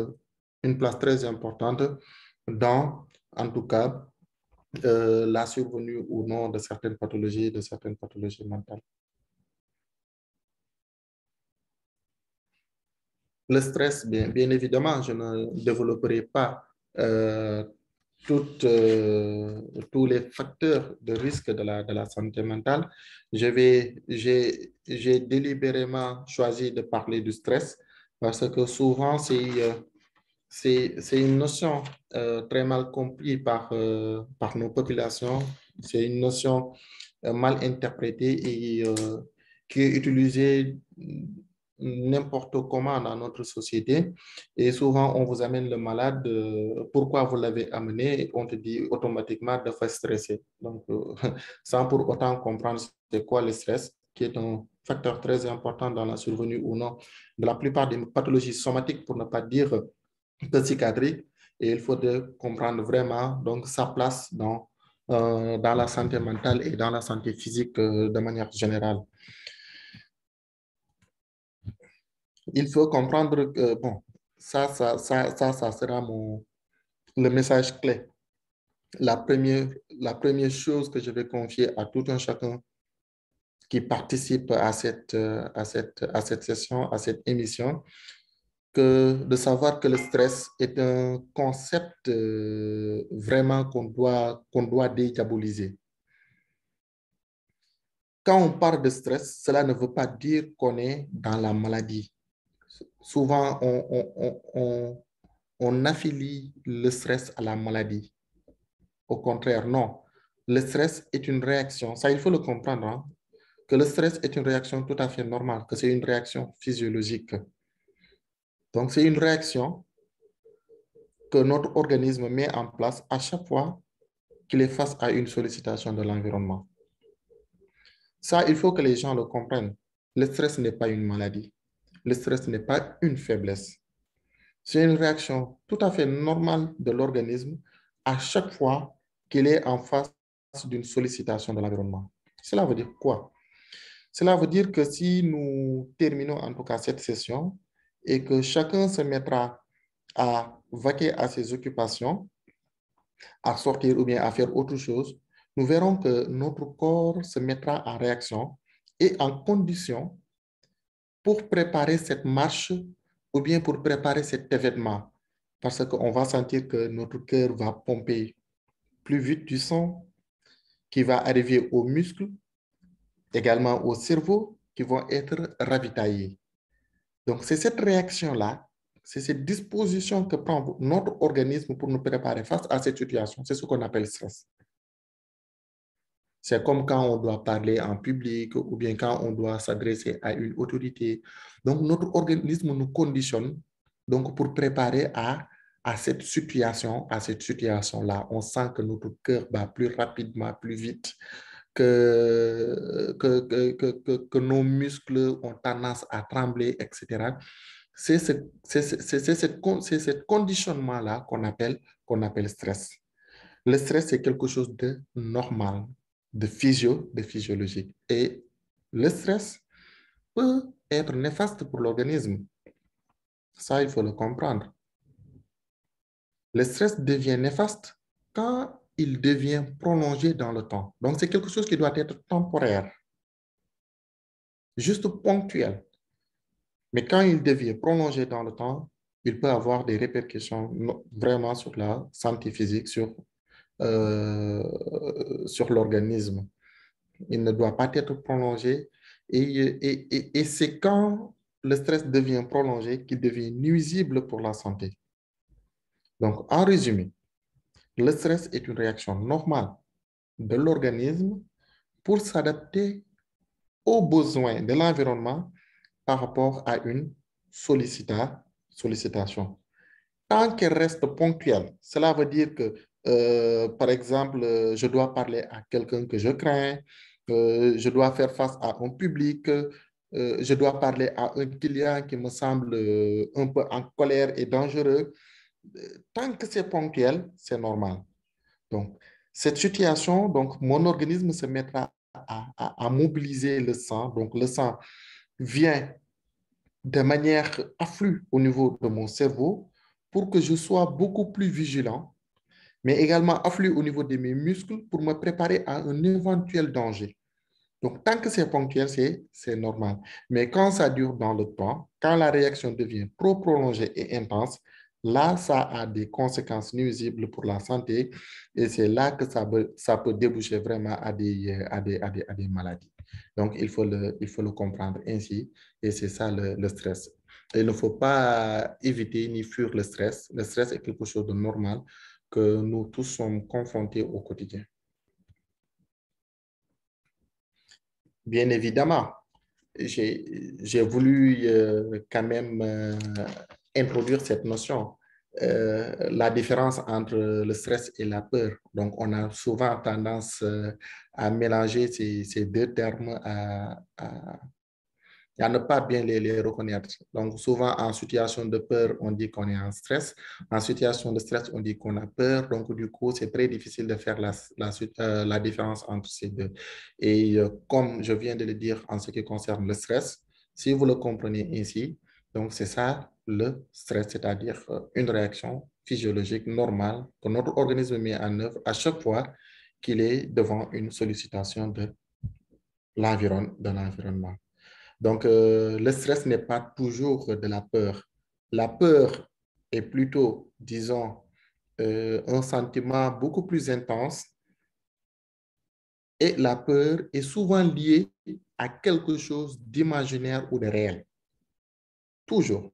une place très importante dans, en tout cas, la survenue ou non de certaines pathologies mentales. Le stress, bien évidemment, je ne développerai pas tous les facteurs de risque de la santé mentale. J'ai délibérément choisi de parler du stress parce que souvent, c'est une notion très mal comprise par nos populations. C'est une notion mal interprétée et qui est utilisée n'importe comment dans notre société. Et souvent, on vous amène le malade. Pourquoi vous l'avez amené? On te dit automatiquement de faire stresser. Donc, sans pour autant comprendre c'est quoi le stress, qui est un facteur très important dans la survenue ou non de la plupart des pathologies somatiques, pour ne pas dire psychiatrique, et il faut comprendre vraiment donc sa place dans la santé mentale et dans la santé physique de manière générale. Il faut comprendre que, bon, ça sera le message clé. La première chose que je vais confier à tout un chacun qui participe à cette session, à cette émission, que de savoir que le stress est un concept vraiment qu'on doit dédiaboliser. Quand on parle de stress, cela ne veut pas dire qu'on est dans la maladie. Souvent, on affilie le stress à la maladie. Au contraire, non. Le stress est une réaction. Ça, il faut le comprendre, hein, que le stress est une réaction tout à fait normale, que c'est une réaction physiologique. Donc, c'est une réaction que notre organisme met en place à chaque fois qu'il est face à une sollicitation de l'environnement. Ça, il faut que les gens le comprennent. Le stress n'est pas une maladie. Le stress n'est pas une faiblesse. C'est une réaction tout à fait normale de l'organisme à chaque fois qu'il est en face d'une sollicitation de l'environnement. Cela veut dire quoi? Cela veut dire que si nous terminons en tout cas cette session et que chacun se mettra à vaquer à ses occupations, à sortir ou bien à faire autre chose, nous verrons que notre corps se mettra en réaction et en condition pour préparer cette marche ou bien pour préparer cet événement. Parce qu'on va sentir que notre cœur va pomper plus vite du sang qui va arriver aux muscles, également au cerveau, qui vont être ravitaillés. Donc, c'est cette réaction-là, c'est cette disposition que prend notre organisme pour nous préparer face à cette situation. C'est ce qu'on appelle stress. C'est comme quand on doit parler en public ou bien quand on doit s'adresser à une autorité. Donc, notre organisme nous conditionne donc, pour préparer à cette situation-là. On sent que notre cœur bat plus rapidement, plus vite, que nos muscles ont tendance à trembler, etc. C'est cette conditionnement-là qu'on appelle stress. Le stress, c'est quelque chose de normal, de physiologique. Et le stress peut être néfaste pour l'organisme. Ça, il faut le comprendre. Le stress devient néfaste quand il devient prolongé dans le temps. Donc, c'est quelque chose qui doit être temporaire, juste ponctuel. Mais quand il devient prolongé dans le temps, il peut avoir des répercussions vraiment sur la santé physique, sur l'organisme. Il ne doit pas être prolongé. Et c'est quand le stress devient prolongé qu'il devient nuisible pour la santé. Donc, en résumé, le stress est une réaction normale de l'organisme pour s'adapter aux besoins de l'environnement par rapport à une sollicitation. Tant qu'elle reste ponctuelle, cela veut dire que, par exemple, je dois parler à quelqu'un que je crains, je dois faire face à un public, je dois parler à un client qui me semble un peu en colère et dangereux. Tant que c'est ponctuel, c'est normal. Donc, cette situation, donc, mon organisme se mettra à mobiliser le sang. Donc, le sang vient de manière afflue au niveau de mon cerveau pour que je sois beaucoup plus vigilant, mais également afflue au niveau de mes muscles pour me préparer à un éventuel danger. Donc, tant que c'est ponctuel, c'est normal. Mais quand ça dure dans le temps, quand la réaction devient trop prolongée et intense, là, ça a des conséquences nuisibles pour la santé et c'est là que ça peut déboucher vraiment à des maladies. Donc, il faut le comprendre ainsi et c'est ça le stress. Il ne faut pas éviter ni fuir le stress. Le stress est quelque chose de normal que nous tous sommes confrontés au quotidien. Bien évidemment, j'ai voulu quand même introduire cette notion, la différence entre le stress et la peur. Donc, on a souvent tendance à mélanger ces deux termes, à ne pas bien les reconnaître. Donc, souvent, en situation de peur, on dit qu'on est en stress. En situation de stress, on dit qu'on a peur. Donc, du coup, c'est très difficile de faire la différence entre ces deux. Et comme je viens de le dire en ce qui concerne le stress, si vous le comprenez ainsi, donc c'est ça le stress, c'est-à-dire une réaction physiologique normale que notre organisme met en œuvre à chaque fois qu'il est devant une sollicitation de l'environnement. Donc, le stress n'est pas toujours de la peur. La peur est plutôt, disons, un sentiment beaucoup plus intense et la peur est souvent liée à quelque chose d'imaginaire ou de réel. Toujours.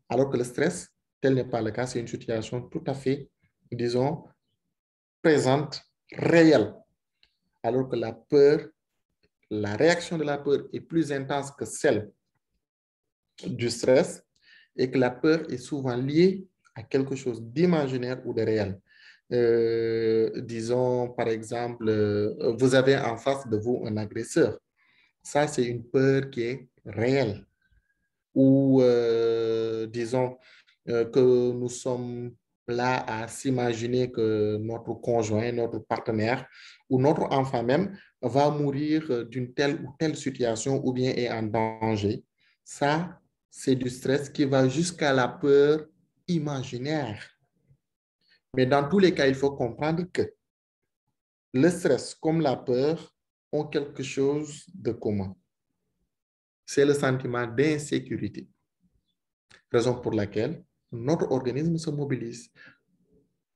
Alors que le stress, tel n'est pas le cas, c'est une situation tout à fait, disons, présente, réelle. Alors que la peur, la réaction de la peur est plus intense que celle du stress et que la peur est souvent liée à quelque chose d'imaginaire ou de réel. Disons, par exemple, vous avez en face de vous un agresseur. Ça, c'est une peur qui est réelle. Ou, disons, que nous sommes là à s'imaginer que notre conjoint, notre partenaire ou notre enfant même va mourir d'une telle ou telle situation ou bien est en danger. Ça, c'est du stress qui va jusqu'à la peur imaginaire. Mais dans tous les cas, il faut comprendre que le stress comme la peur ont quelque chose de commun. C'est le sentiment d'insécurité. Raison pour laquelle notre organisme se mobilise.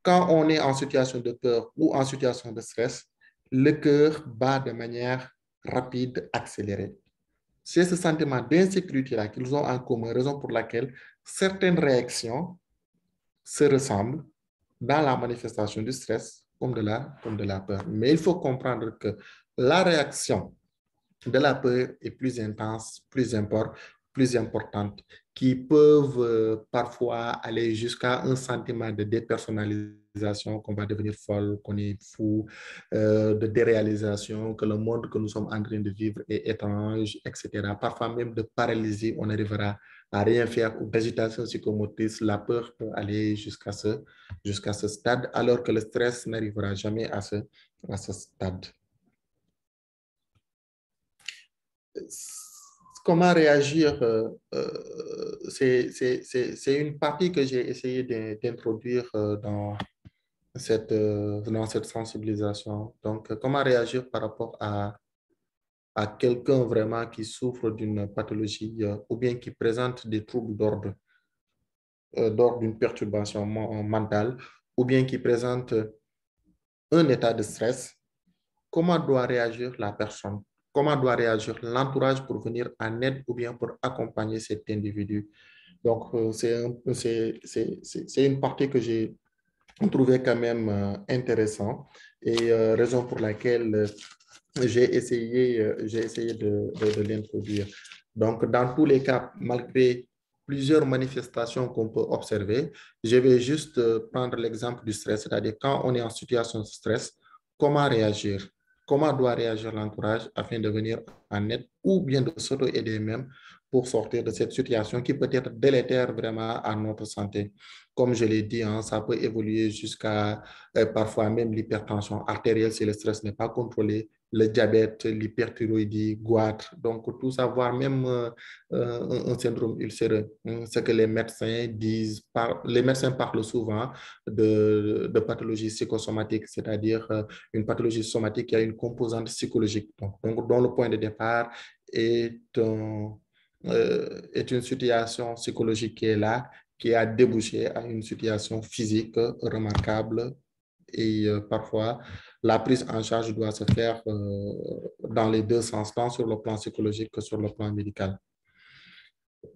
Quand on est en situation de peur ou en situation de stress, le cœur bat de manière rapide, accélérée. C'est ce sentiment d'insécurité-là qu'ils ont en commun, raison pour laquelle certaines réactions se ressemblent dans la manifestation du stress comme de la peur. Mais il faut comprendre que la réaction de la peur est plus intense, plus importante, qui peuvent parfois aller jusqu'à un sentiment de dépersonnalisation, qu'on va devenir folle, qu'on est fou, de déréalisation, que le monde que nous sommes en train de vivre est étrange, etc. Parfois même de paralysie, on n'arrivera à rien faire, ou d'agitation psychomotrice, la peur peut aller jusqu'à ce stade, alors que le stress n'arrivera jamais à ce stade. Comment réagir, c'est une partie que j'ai essayé d'introduire dans cette sensibilisation. Donc, comment réagir par rapport à quelqu'un vraiment qui souffre d'une pathologie ou bien qui présente des troubles d'ordre d'une perturbation mentale ou bien qui présente un état de stress. Comment doit réagir la personne? Comment doit réagir l'entourage pour venir en aide ou bien pour accompagner cet individu? Donc, c'est une partie que j'ai trouvé quand même intéressant et raison pour laquelle j'ai essayé de l'introduire. Donc, dans tous les cas, malgré plusieurs manifestations qu'on peut observer, je vais juste prendre l'exemple du stress, c'est-à-dire quand on est en situation de stress, comment réagir? Comment doit réagir l'entourage afin de venir en aide ou bien de s'auto-aider même pour sortir de cette situation qui peut être délétère vraiment à notre santé. Comme je l'ai dit, hein, ça peut évoluer jusqu'à parfois même l'hypertension artérielle si le stress n'est pas contrôlé, le diabète, l'hyperthyroïdie, goitre, donc tout ça, voire même un syndrome ulcéreux. Ce que les médecins disent, les médecins parlent souvent de pathologie psychosomatique, c'est-à-dire une pathologie somatique qui a une composante psychologique, donc dont le point de départ est une situation psychologique qui est là, qui a débouché à une situation physique remarquable et parfois la prise en charge doit se faire dans les deux sens, tant sur le plan psychologique que sur le plan médical.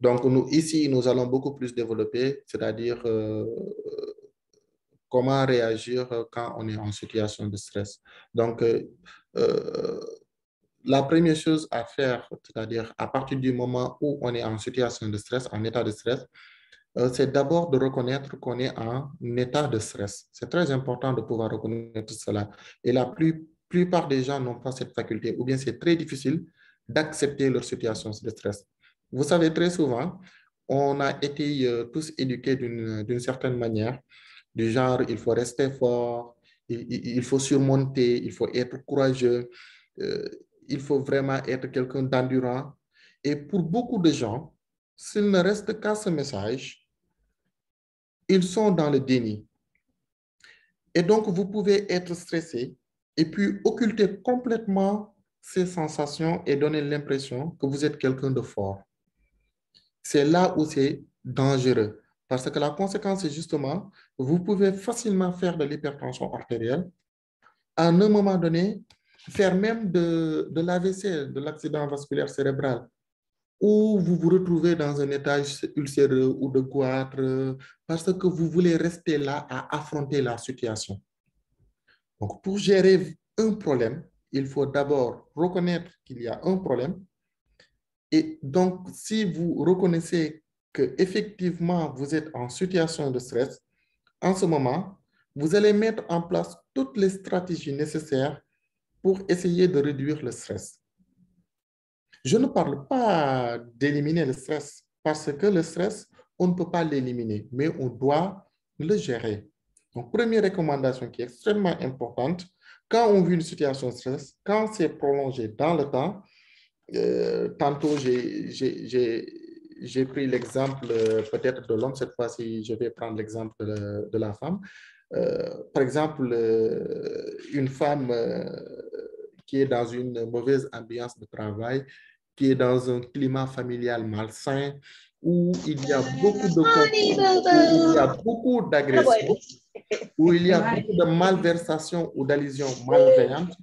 Donc ici, nous allons beaucoup plus développer, c'est-à-dire comment réagir quand on est en situation de stress. Donc, la première chose à faire, c'est-à-dire à partir du moment où on est en situation de stress, en état de stress, c'est d'abord de reconnaître qu'on est en état de stress. C'est très important de pouvoir reconnaître cela. Et la plupart des gens n'ont pas cette faculté, ou bien c'est très difficile d'accepter leur situation de stress. Vous savez, très souvent, on a été tous éduqués d'une certaine manière, du genre, il faut rester fort, il faut surmonter, il faut être courageux, il faut vraiment être quelqu'un d'endurant. Et pour beaucoup de gens, s'il ne reste qu'à ce message, ils sont dans le déni. Et donc, vous pouvez être stressé et puis occulter complètement ces sensations et donner l'impression que vous êtes quelqu'un de fort. C'est là où c'est dangereux. Parce que la conséquence, c'est justement, vous pouvez facilement faire de l'hypertension artérielle, à un moment donné, faire même de l'AVC, de l'accident vasculaire cérébral, ou vous vous retrouvez dans un état ulcéreux ou de goitre parce que vous voulez rester là à affronter la situation. Donc, pour gérer un problème, il faut d'abord reconnaître qu'il y a un problème. Et donc, si vous reconnaissez qu'effectivement, vous êtes en situation de stress, en ce moment, vous allez mettre en place toutes les stratégies nécessaires pour essayer de réduire le stress. Je ne parle pas d'éliminer le stress parce que le stress, on ne peut pas l'éliminer, mais on doit le gérer. Donc, première recommandation qui est extrêmement importante, quand on vit une situation de stress, quand c'est prolongé dans le temps, tantôt j'ai pris l'exemple peut-être de l'homme, cette fois-ci je vais prendre l'exemple de la femme. Par exemple, une femme qui est dans une mauvaise ambiance de travail, qui est dans un climat familial malsain, où il y a beaucoup de conflits, où il y a beaucoup d'agressions, où il y a beaucoup de malversations ou d'allusions malveillantes,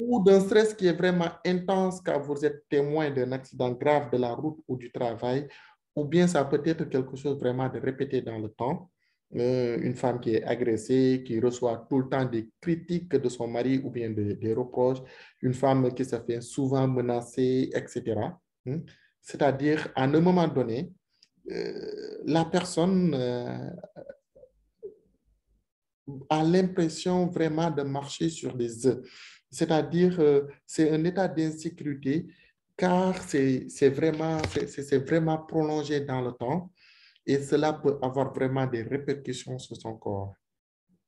ou d'un stress qui est vraiment intense car vous êtes témoin d'un accident grave de la route ou du travail, ou bien ça peut être quelque chose vraiment de répété dans le temps. Une femme qui est agressée, qui reçoit tout le temps des critiques de son mari ou bien des reproches, une femme qui se fait souvent menacer, etc. C'est-à-dire, à un moment donné, la personne a l'impression vraiment de marcher sur des œufs. C'est-à-dire, c'est un état d'insécurité car c'est vraiment prolongé dans le temps et cela peut avoir vraiment des répercussions sur son corps.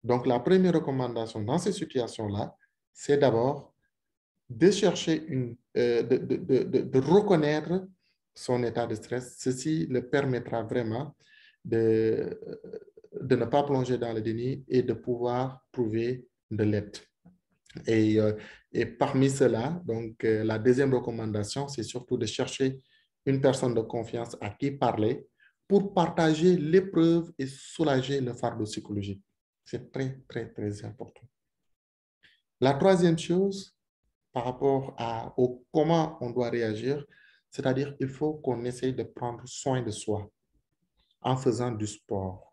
Donc, la première recommandation dans ces situations-là, c'est d'abord de chercher de reconnaître son état de stress. Ceci le permettra vraiment de ne pas plonger dans le déni et de pouvoir trouver de l'aide. Et parmi cela, donc, la deuxième recommandation, c'est surtout de chercher une personne de confiance à qui parler pour partager l'épreuve et soulager le fardeau psychologique. C'est très, très, très important. La troisième chose, par rapport au comment on doit réagir, c'est-à-dire qu'il faut qu'on essaye de prendre soin de soi en faisant du sport.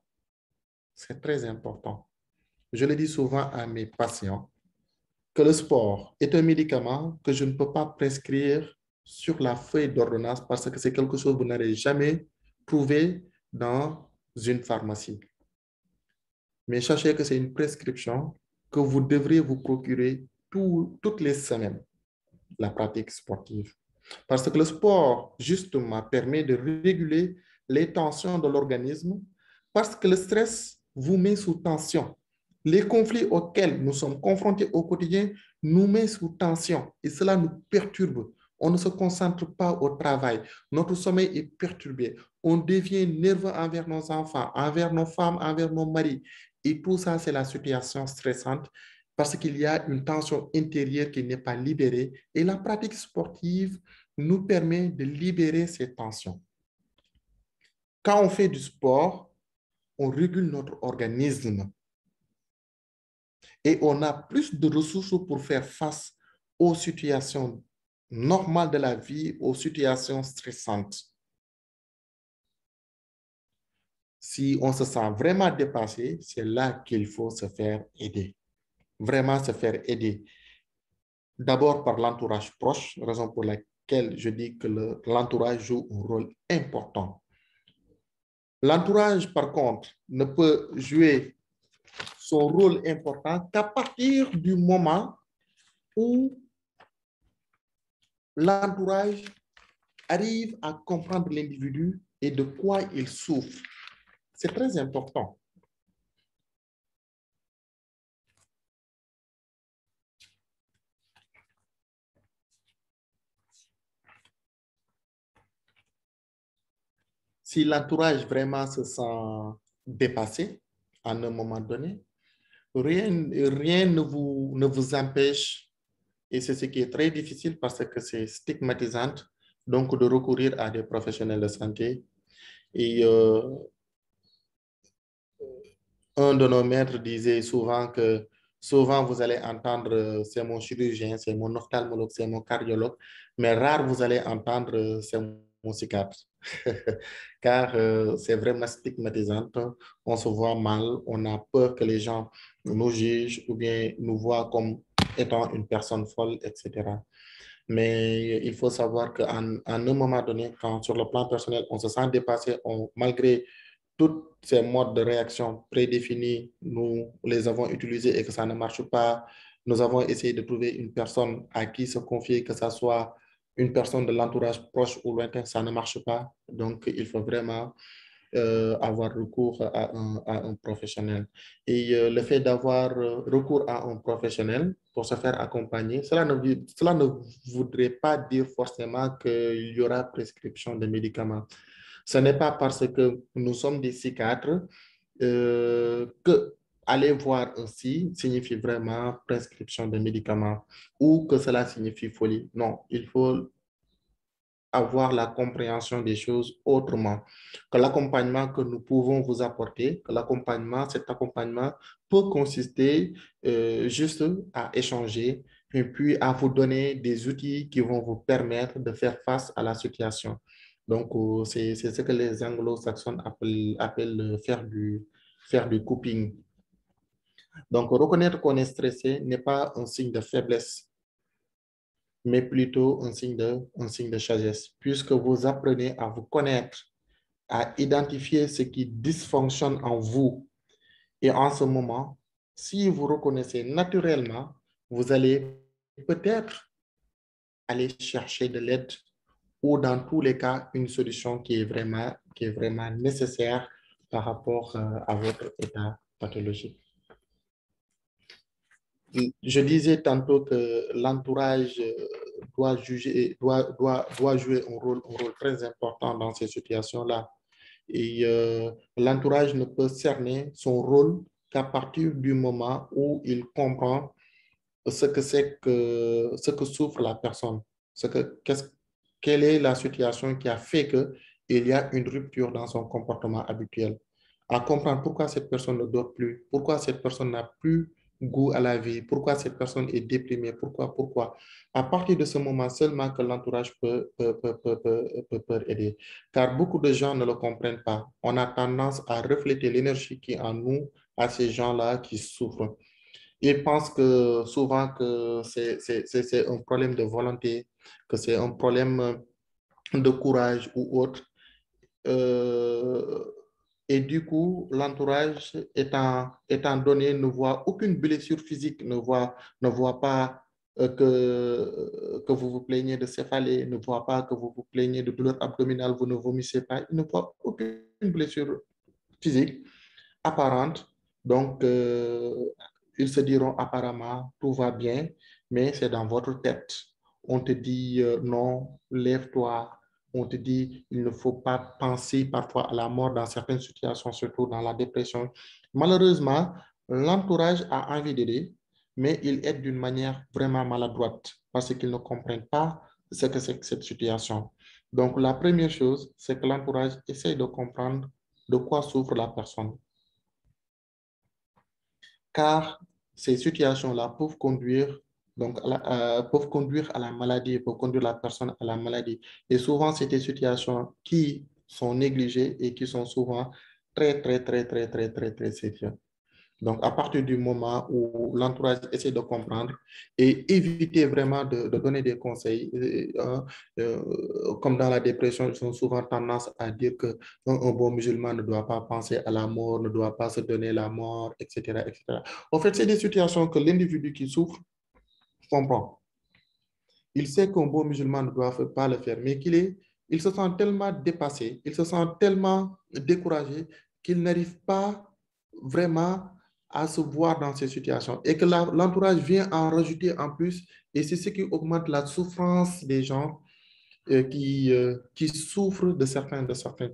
C'est très important. Je le dis souvent à mes patients que le sport est un médicament que je ne peux pas prescrire sur la feuille d'ordonnance parce que c'est quelque chose que vous n'allez jamais trouver dans une pharmacie. Mais sachez que c'est une prescription que vous devriez vous procurer toutes les semaines, la pratique sportive. Parce que le sport, justement, permet de réguler les tensions de l'organisme parce que le stress vous met sous tension. Les conflits auxquels nous sommes confrontés au quotidien nous mettent sous tension et cela nous perturbe. On ne se concentre pas au travail. Notre sommeil est perturbé. On devient nerveux envers nos enfants, envers nos femmes, envers nos maris. Et tout ça, c'est la situation stressante parce qu'il y a une tension intérieure qui n'est pas libérée. Et la pratique sportive nous permet de libérer ces tensions. Quand on fait du sport, on régule notre organisme et on a plus de ressources pour faire face aux situations normales de la vie, aux situations stressantes. Si on se sent vraiment dépassé, c'est là qu'il faut se faire aider. Vraiment se faire aider. D'abord par l'entourage proche, raison pour laquelle je dis que l'entourage joue un rôle important. L'entourage, par contre, ne peut jouer son rôle important qu'à partir du moment où l'entourage arrive à comprendre l'individu et de quoi il souffre. C'est très important. Si l'entourage vraiment se sent dépassé à un moment donné, rien ne vous empêche, et c'est ce qui est très difficile parce que c'est stigmatisant, donc de recourir à des professionnels de santé. Et un de nos maîtres disait souvent que souvent vous allez entendre c'est mon chirurgien, c'est mon ophtalmologue, c'est mon cardiologue, mais rare vous allez entendre c'est mon psychiatre. Car c'est vraiment stigmatisant. On se voit mal, on a peur que les gens nous jugent ou bien nous voient comme étant une personne folle, etc. Mais il faut savoir qu'à un moment donné, quand sur le plan personnel, on se sent dépassé, malgré tous ces modes de réaction prédéfinis, nous les avons utilisés et que ça ne marche pas. Nous avons essayé de trouver une personne à qui se confier, que ce soit une personne de l'entourage proche ou lointain, ça ne marche pas. Donc, il faut vraiment avoir recours à un professionnel. Et le fait d'avoir recours à un professionnel pour se faire accompagner, cela ne voudrait pas dire forcément qu'il y aura prescription de médicaments. Ce n'est pas parce que nous sommes des psychiatres que aller voir un psy signifie vraiment prescription de médicaments ou que cela signifie folie. Non, il faut avoir la compréhension des choses autrement. Que l'accompagnement que nous pouvons vous apporter, que cet accompagnement peut consister juste à échanger et puis à vous donner des outils qui vont vous permettre de faire face à la situation. Donc, c'est ce que les anglo-saxons appellent faire du coping. Donc, reconnaître qu'on est stressé n'est pas un signe de faiblesse, mais plutôt un signe de sagesse, puisque vous apprenez à vous connaître, à identifier ce qui dysfonctionne en vous. Et en ce moment, si vous reconnaissez naturellement, vous allez peut-être aller chercher de l'aide ou dans tous les cas, une solution qui est vraiment nécessaire par rapport à votre état pathologique. Je disais tantôt que l'entourage doit jouer un rôle très important dans ces situations-là. Et l'entourage ne peut cerner son rôle qu'à partir du moment où il comprend ce que souffre la personne, quelle est la situation qui a fait qu'il y a une rupture dans son comportement habituel, à comprendre pourquoi cette personne ne dort plus, pourquoi cette personne n'a plus goût à la vie, pourquoi cette personne est déprimée, pourquoi. À partir de ce moment seulement que l'entourage peut aider. Car beaucoup de gens ne le comprennent pas. On a tendance à refléter l'énergie qui est en nous à ces gens-là qui souffrent. Ils pensent que souvent que c'est un problème de volonté, que c'est un problème de courage ou autre. Et du coup, l'entourage étant donné ne voit aucune blessure physique, ne voit pas que vous vous plaignez de céphalée, ne voit pas que vous vous plaignez de douleur abdominale, vous ne vomissez pas, il ne voit aucune blessure physique apparente. Donc, ils se diront apparemment, tout va bien, mais c'est dans votre tête. On te dit non, lève-toi. On te dit il ne faut pas penser parfois à la mort dans certaines situations, surtout dans la dépression. Malheureusement, l'entourage a envie d'aider, mais il aide d'une manière vraiment maladroite parce qu'ils ne comprennent pas ce que c'est que cette situation. Donc, la première chose, c'est que l'entourage essaie de comprendre de quoi souffre la personne. Car ces situations-là peuvent conduire à la maladie, peuvent conduire la personne à la maladie. Et souvent, c'est des situations qui sont négligées et qui sont souvent très sérieuses. Donc, à partir du moment où l'entourage essaie de comprendre et éviter vraiment de donner des conseils, comme dans la dépression, ils ont souvent tendance à dire qu'un bon musulman ne doit pas penser à la mort, ne doit pas se donner la mort, etc. En fait, c'est des situations que l'individu qui souffre comprend. Il sait qu'un bon musulman ne doit pas le faire, mais il se sent tellement dépassé, il se sent tellement découragé qu'il n'arrive pas vraiment à se voir dans ces situations et que l'entourage vient en rajouter en plus et c'est ce qui augmente la souffrance des gens qui souffrent de certains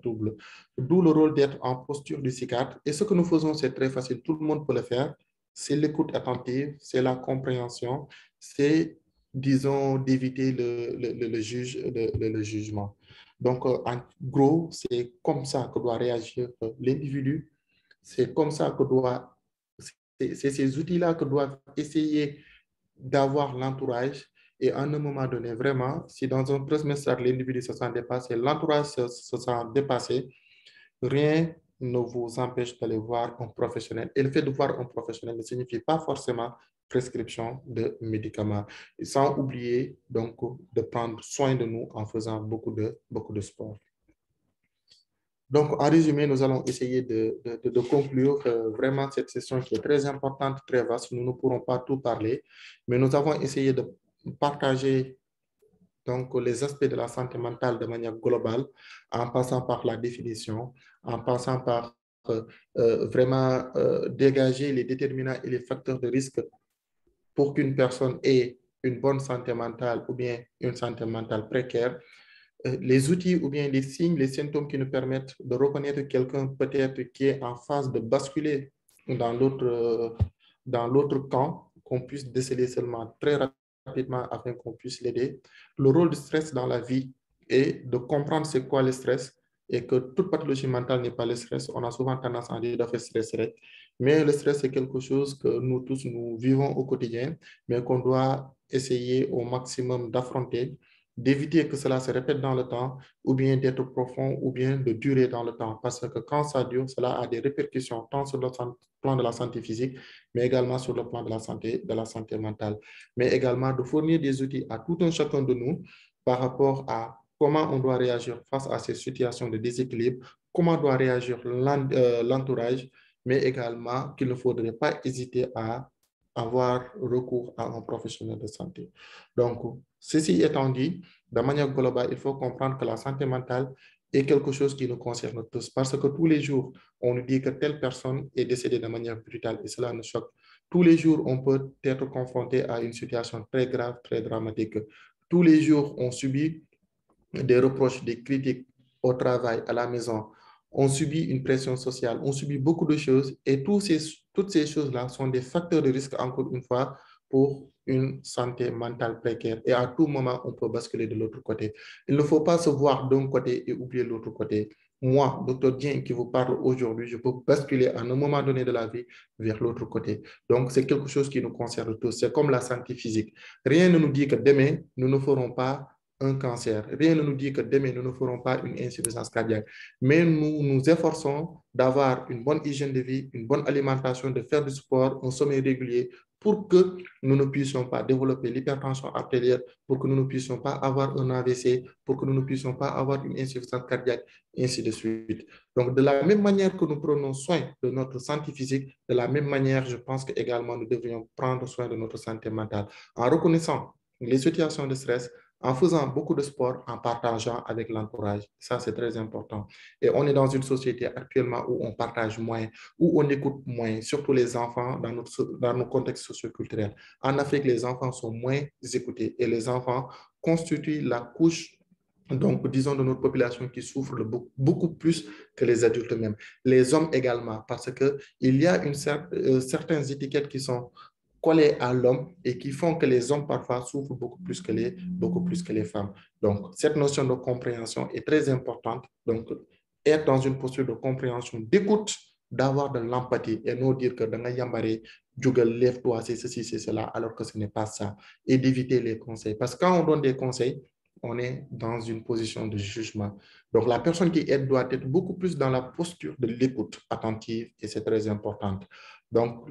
troubles. D'où le rôle d'être en posture du psychiatre. Et ce que nous faisons, c'est très facile, tout le monde peut le faire. C'est l'écoute attentive, c'est la compréhension, c'est, disons, d'éviter le jugement. Donc, en gros, c'est comme ça que doit réagir l'individu. C'est comme ça que c'est ces outils-là que doivent essayer d'avoir l'entourage. Et à un moment donné, vraiment, si dans un premier stade, l'individu se sent dépassé, l'entourage se sent dépassé, rien ne vous empêche d'aller voir un professionnel. Et le fait de voir un professionnel ne signifie pas forcément prescription de médicaments. Et sans oublier donc de prendre soin de nous en faisant beaucoup de sport. Donc, en résumé, nous allons essayer de conclure vraiment cette session qui est très importante, très vaste. Nous ne pourrons pas tout parler, mais nous avons essayé de partager donc, les aspects de la santé mentale de manière globale, en passant par la définition, en passant par vraiment dégager les déterminants et les facteurs de risque pour qu'une personne ait une bonne santé mentale ou bien une santé mentale précaire. Les outils ou bien les signes, les symptômes qui nous permettent de reconnaître quelqu'un peut-être qui est en phase de basculer dans l'autre camp, qu'on puisse déceler seulement très rapidement afin qu'on puisse l'aider. Le rôle du stress dans la vie est de comprendre c'est quoi le stress et que toute pathologie mentale n'est pas le stress. On a souvent tendance à dire de faire stress, mais le stress c'est quelque chose que nous tous nous vivons au quotidien, mais qu'on doit essayer au maximum d'affronter, d'éviter que cela se répète dans le temps, ou bien d'être profond, ou bien de durer dans le temps. Parce que quand ça dure, cela a des répercussions tant sur le plan de la santé physique, mais également sur le plan de la santé mentale. Mais également de fournir des outils à tout un chacun de nous par rapport à comment on doit réagir face à ces situations de déséquilibre, comment doit réagir l'entourage, mais également qu'il ne faudrait pas hésiter à avoir recours à un professionnel de santé. Donc, ceci étant dit, de manière globale, il faut comprendre que la santé mentale est quelque chose qui nous concerne tous parce que tous les jours, on nous dit que telle personne est décédée de manière brutale et cela nous choque. Tous les jours, on peut être confronté à une situation très grave, très dramatique. Tous les jours, on subit des reproches, des critiques au travail, à la maison. On subit une pression sociale, on subit beaucoup de choses et toutes ces choses-là sont des facteurs de risque, encore une fois, pour une santé mentale précaire. Et à tout moment, on peut basculer de l'autre côté. Il ne faut pas se voir d'un côté et oublier l'autre côté. Moi, Dr. Dien, qui vous parle aujourd'hui, je peux basculer à un moment donné de la vie vers l'autre côté. Donc, c'est quelque chose qui nous concerne tous. C'est comme la santé physique. Rien ne nous dit que demain, nous ne ferons pas un cancer. Rien ne nous dit que demain, nous ne ferons pas une insuffisance cardiaque. Mais nous nous efforçons d'avoir une bonne hygiène de vie, une bonne alimentation, de faire du sport, un sommeil régulier pour que nous ne puissions pas développer l'hypertension artérielle, pour que nous ne puissions pas avoir un AVC, pour que nous ne puissions pas avoir une insuffisance cardiaque, et ainsi de suite. Donc, de la même manière que nous prenons soin de notre santé physique, de la même manière, je pense qu'également nous devrions prendre soin de notre santé mentale en reconnaissant les situations de stress, en faisant beaucoup de sport, en partageant avec l'entourage. Ça, c'est très important. Et on est dans une société actuellement où on partage moins, où on écoute moins, surtout les enfants dans nos contextes socioculturels. En Afrique, les enfants sont moins écoutés et les enfants constituent la couche, donc, disons, de notre population qui souffre beaucoup plus que les adultes eux-mêmes. Les hommes également, parce qu'il y a certaines étiquettes qui sont collés à l'homme et qui font que les hommes parfois souffrent beaucoup plus que les femmes. Donc, cette notion de compréhension est très importante. Donc, être dans une posture de compréhension, d'écoute, d'avoir de l'empathie et non dire que dans la yambare, Google, lève-toi, c'est ceci, c'est cela, alors que ce n'est pas ça. Et d'éviter les conseils. Parce que quand on donne des conseils, on est dans une position de jugement. Donc, la personne qui aide doit être beaucoup plus dans la posture de l'écoute attentive et c'est très important. Donc,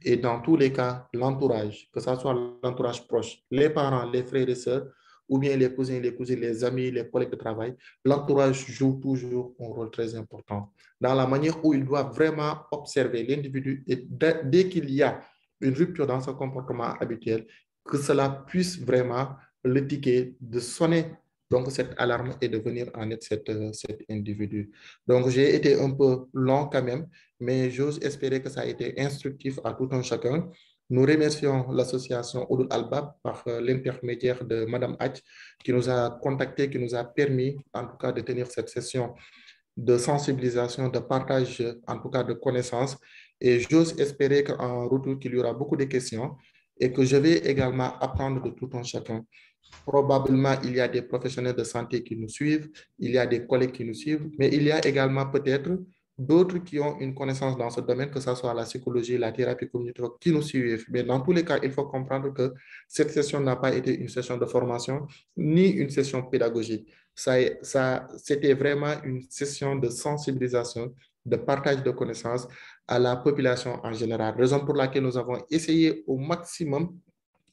et dans tous les cas, l'entourage, que ce soit l'entourage proche, les parents, les frères et sœurs, ou bien les cousins, les cousines, les amis, les collègues de travail, l'entourage joue toujours un rôle très important dans la manière où il doit vraiment observer l'individu et dès qu'il y a une rupture dans son comportement habituel, que cela puisse vraiment le ticket de sonner donc cette alarme et de venir en aide cet individu. Donc, j'ai été un peu long quand même, mais j'ose espérer que ça a été instructif à tout un chacun. Nous remercions l'association Oudoul Albab par l'intermédiaire de Mme Hatch qui nous a contactés, qui nous a permis en tout cas de tenir cette session de sensibilisation, de partage en tout cas de connaissances. Et j'ose espérer qu'en retour, qu'il y aura beaucoup de questions et que je vais également apprendre de tout un chacun. Probablement, il y a des professionnels de santé qui nous suivent, il y a des collègues qui nous suivent, mais il y a également peut-être d'autres qui ont une connaissance dans ce domaine, que ce soit la psychologie, la thérapie cognitive, qui nous suivent. Mais dans tous les cas, il faut comprendre que cette session n'a pas été une session de formation, ni une session pédagogique. C'était vraiment une session de sensibilisation, de partage de connaissances à la population en général. Raison pour laquelle nous avons essayé au maximum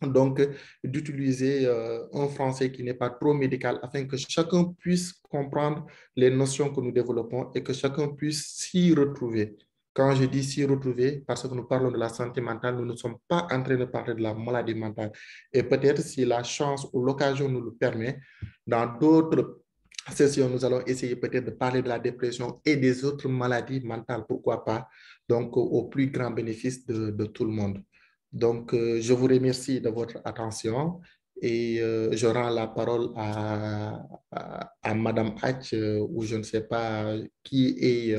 donc d'utiliser un français qui n'est pas trop médical afin que chacun puisse comprendre les notions que nous développons et que chacun puisse s'y retrouver. Quand je dis s'y retrouver, parce que nous parlons de la santé mentale, nous ne sommes pas en train de parler de la maladie mentale. Et peut-être si la chance ou l'occasion nous le permet, dans d'autres sessions, nous allons essayer peut-être de parler de la dépression et des autres maladies mentales, pourquoi pas, donc au plus grand bénéfice de tout le monde. Donc, je vous remercie de votre attention et je rends la parole à Madame Hatch, ou je ne sais pas qui est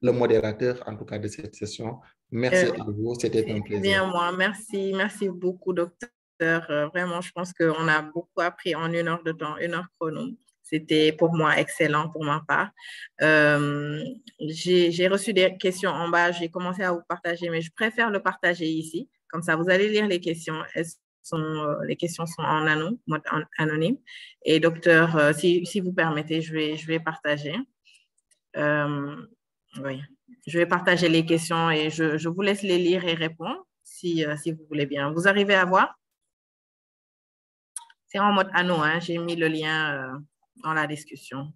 le modérateur, en tout cas, de cette session. Merci à vous, c'était un C'est plaisir. bien moi. Merci, merci beaucoup, docteur. Vraiment, je pense qu'on a beaucoup appris en 1 heure de temps, 1 heure chrono. C'était pour moi excellent pour ma part. J'ai reçu des questions en bas, j'ai commencé à vous partager, mais je préfère le partager ici. Comme ça, vous allez lire les questions. Les questions sont en anonyme. Et docteur, si vous permettez, je vais partager. Oui, je vais partager les questions et je vous laisse les lire et répondre si vous voulez bien. Vous arrivez à voir? C'est en mode anneau, hein? J'ai mis le lien dans la discussion.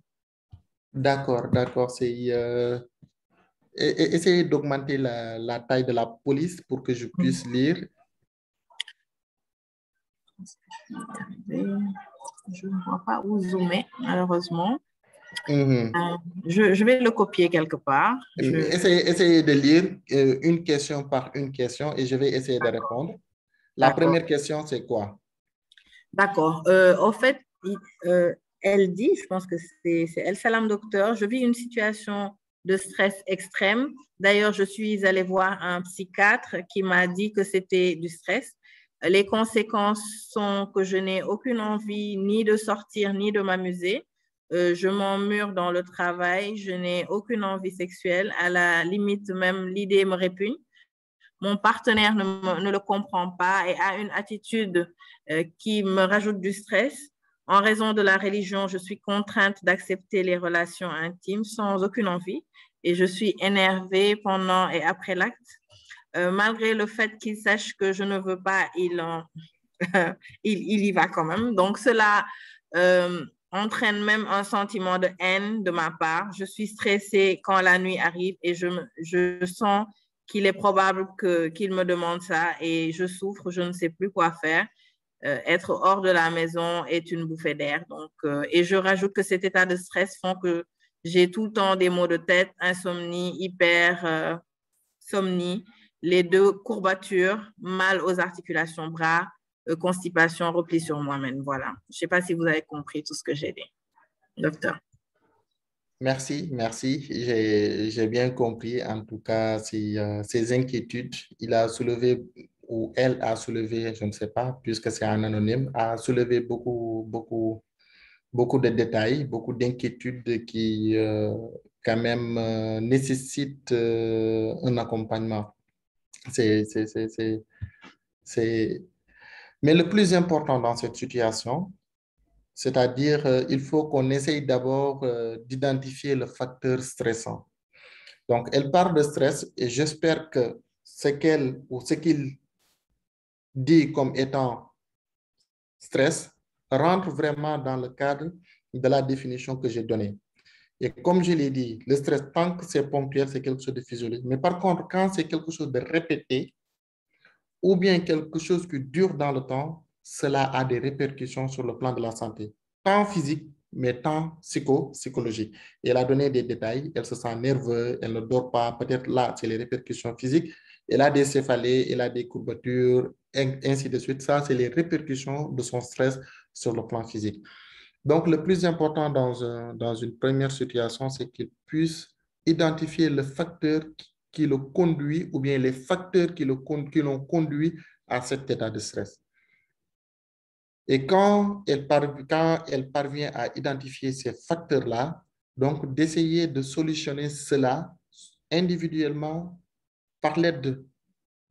D'accord, d'accord. Essayez d'augmenter la taille de la police pour que je puisse lire. Je ne vois pas où zoomer, malheureusement. Mhm. Je vais le copier quelque part. Essayez de lire une question par une question et je vais essayer de répondre. La D'accord. première question, c'est quoi? D'accord. En fait, elle dit, je pense que c'est elle, Salam docteur, je vis une situation de stress extrême. D'ailleurs, je suis allée voir un psychiatre qui m'a dit que c'était du stress. Les conséquences sont que je n'ai aucune envie ni de sortir ni de m'amuser. Je m'emmure dans le travail, je n'ai aucune envie sexuelle. À la limite, même l'idée me répugne. Mon partenaire ne le comprend pas et a une attitude qui me rajoute du stress. En raison de la religion, je suis contrainte d'accepter les relations intimes sans aucune envie et je suis énervée pendant et après l'acte. Malgré le fait qu'il sache que je ne veux pas, il y va quand même. Donc, cela entraîne même un sentiment de haine de ma part. Je suis stressée quand la nuit arrive et je sens qu'il est probable qu'il me demande ça et je souffre, je ne sais plus quoi faire. Être hors de la maison est une bouffée d'air. Donc, et je rajoute que cet état de stress font que j'ai tout le temps des maux de tête, insomnie, somnie, les 2 courbatures, mal aux articulations bras, constipation, repli sur moi-même. Voilà. Je ne sais pas si vous avez compris tout ce que j'ai dit, docteur. Merci, merci. J'ai bien compris, en tout cas, ces inquiétudes. Il a soulevé, ou elle a soulevé, je ne sais pas, puisque c'est un anonyme, a soulevé beaucoup de détails, beaucoup d'inquiétudes qui, quand même, nécessitent un accompagnement. C'est, c'est, c'est, c'est, c'est- Mais le plus important dans cette situation, c'est-à-dire, il faut qu'on essaye d'abord d'identifier le facteur stressant. Donc, elle parle de stress et j'espère que ce qu'elle ou ce qu'il dit comme étant stress rentre vraiment dans le cadre de la définition que j'ai donnée. Et comme je l'ai dit, le stress, tant que c'est ponctuel, c'est quelque chose de physiologique. Mais par contre, quand c'est quelque chose de répété ou bien quelque chose qui dure dans le temps, cela a des répercussions sur le plan de la santé, tant physique, mais tant psychologique. Et elle a donné des détails, elle se sent nerveuse, elle ne dort pas, peut-être là, c'est les répercussions physiques, elle a des céphalées, elle a des courbatures, ainsi de suite. Ça, c'est les répercussions de son stress sur le plan physique. Donc, le plus important dans une première situation, c'est qu'il puisse identifier le facteur qui le conduit ou bien les facteurs qui l'ont conduit à cet état de stress. Et quand elle parvient à identifier ces facteurs-là, donc d'essayer de solutionner cela individuellement par l'aide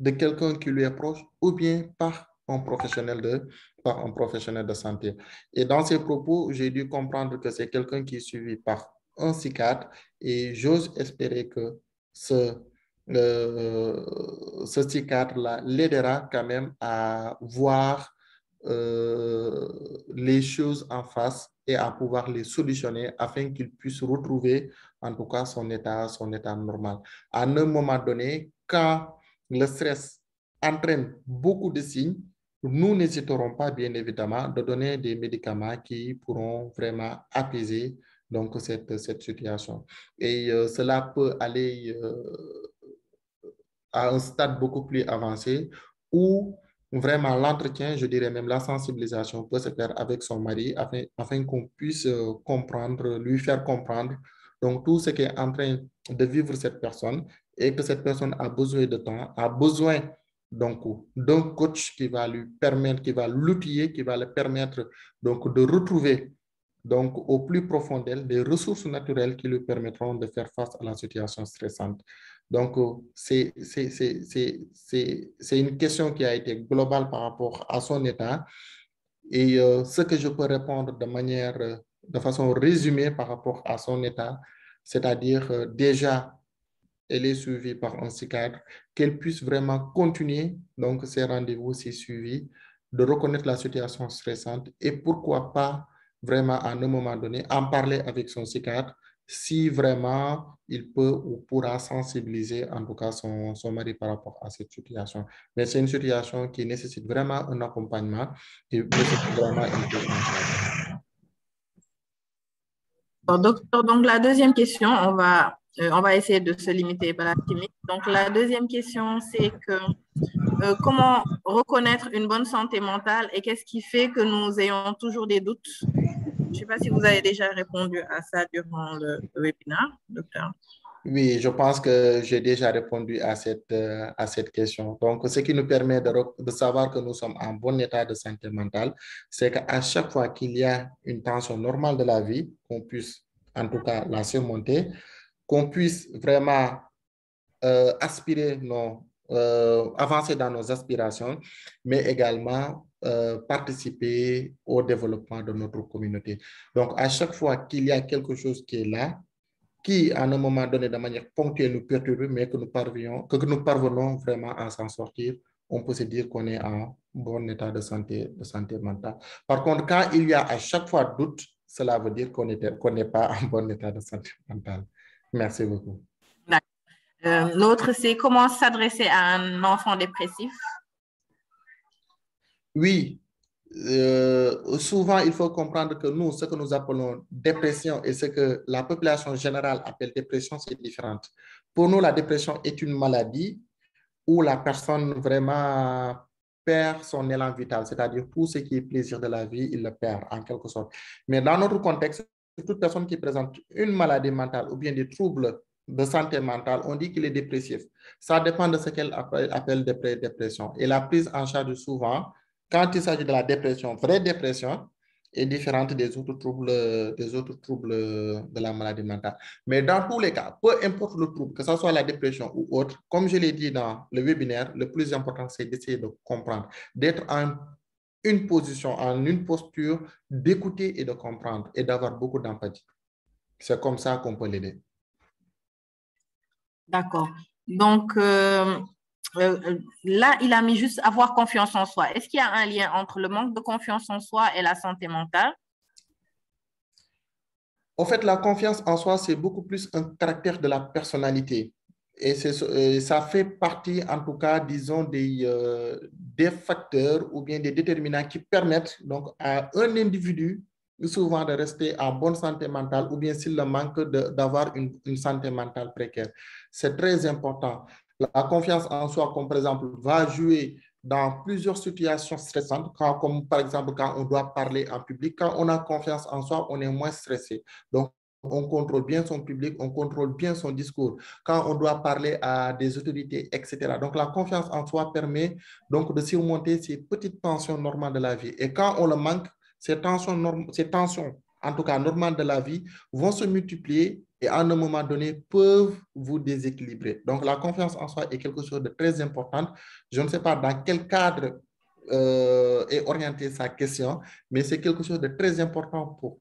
de quelqu'un qui lui est proche ou bien par un professionnel de santé. Et dans ces propos, j'ai dû comprendre que c'est quelqu'un qui est suivi par un psychiatre et j'ose espérer que ce psychiatre-là l'aidera quand même à voir les choses en face et à pouvoir les solutionner afin qu'il puisse retrouver en tout cas son état normal. À un moment donné, quand le stress entraîne beaucoup de signes, nous n'hésiterons pas, bien évidemment, de donner des médicaments qui pourront vraiment apaiser donc, cette situation. Et cela peut aller à un stade beaucoup plus avancé où vraiment l'entretien, je dirais même la sensibilisation peut se faire avec son mari afin qu'on puisse comprendre, lui faire comprendre donc tout ce qui est en train de vivre cette personne et que cette personne a besoin de temps, a besoin donc d'un coach qui va lui permettre, qui va l'outiller, qui va le permettre donc de retrouver donc au plus profond d'elle des ressources naturelles qui lui permettront de faire face à la situation stressante. Donc, c'est une question qui a été globale par rapport à son état. Et ce que je peux répondre de façon résumée par rapport à son état, c'est-à-dire déjà, elle est suivie par un psychiatre, qu'elle puisse vraiment continuer donc ses rendez-vous, ses suivis, de reconnaître la situation stressante et pourquoi pas vraiment à un moment donné en parler avec son psychiatre si vraiment il peut ou pourra sensibiliser en tout cas son mari par rapport à cette situation. Mais c'est une situation qui nécessite vraiment un accompagnement, qui nécessite vraiment une prise en charge. Docteur, donc la deuxième question, on va essayer de se limiter par la chimie. Donc la deuxième question, c'est que comment reconnaître une bonne santé mentale et qu'est-ce qui fait que nous ayons toujours des doutes? Je ne sais pas si vous avez déjà répondu à ça durant le webinaire, docteur. Oui, je pense que j'ai déjà répondu à cette question. Donc, ce qui nous permet de savoir que nous sommes en bon état de santé mentale, c'est qu'à chaque fois qu'il y a une tension normale de la vie, qu'on puisse en tout cas la surmonter, qu'on puisse vraiment avancer dans nos aspirations, mais également participer au développement de notre communauté. Donc, à chaque fois qu'il y a quelque chose qui est là, qui, à un moment donné, de manière ponctuelle, nous perturbe, mais que nous parvenons vraiment à s'en sortir, on peut se dire qu'on est en bon état de santé mentale. Par contre, quand il y a à chaque fois doute, cela veut dire qu'on n'est pas en bon état de santé mentale. Merci beaucoup. L'autre, c'est comment s'adresser à un enfant dépressif? Oui, souvent, il faut comprendre que nous, ce que nous appelons dépression et ce que la population générale appelle dépression, c'est différent. Pour nous, la dépression est une maladie où la personne vraiment perd son élan vital, c'est-à-dire tout ce qui est plaisir de la vie, il le perd en quelque sorte. Mais dans notre contexte, toute personne qui présente une maladie mentale ou bien des troubles de santé mentale, on dit qu'il est dépressif. Ça dépend de ce qu'elle appelle dépression. Et la prise en charge souvent, quand il s'agit de la dépression, vraie dépression, est différente des autres troubles de la maladie mentale. Mais dans tous les cas, peu importe le trouble, que ce soit la dépression ou autre, comme je l'ai dit dans le webinaire, le plus important, c'est d'essayer de comprendre, d'être en une position, en une posture d'écouter et de comprendre et d'avoir beaucoup d'empathie. C'est comme ça qu'on peut l'aider. D'accord. Donc, là, il a mis juste avoir confiance en soi. Est-ce qu'il y a un lien entre le manque de confiance en soi et la santé mentale? En fait, la confiance en soi, c'est beaucoup plus un caractère de la personnalité. Et ça fait partie, en tout cas, disons, des facteurs ou bien des déterminants qui permettent donc à un individu souvent de rester en bonne santé mentale ou bien s'il le manque d'avoir une santé mentale précaire. C'est très important. La confiance en soi, comme par exemple, va jouer dans plusieurs situations stressantes, comme par exemple quand on doit parler en public. Quand on a confiance en soi, on est moins stressé. Donc, on contrôle bien son public, on contrôle bien son discours. Quand on doit parler à des autorités, etc. Donc, la confiance en soi permet donc de surmonter ces petites tensions normales de la vie. Et quand on le manque, ces tensions, en tout cas normales de la vie, vont se multiplier et à un moment donné peuvent vous déséquilibrer. Donc, la confiance en soi est quelque chose de très important. Je ne sais pas dans quel cadre est orientée sa question, mais c'est quelque chose de très important pour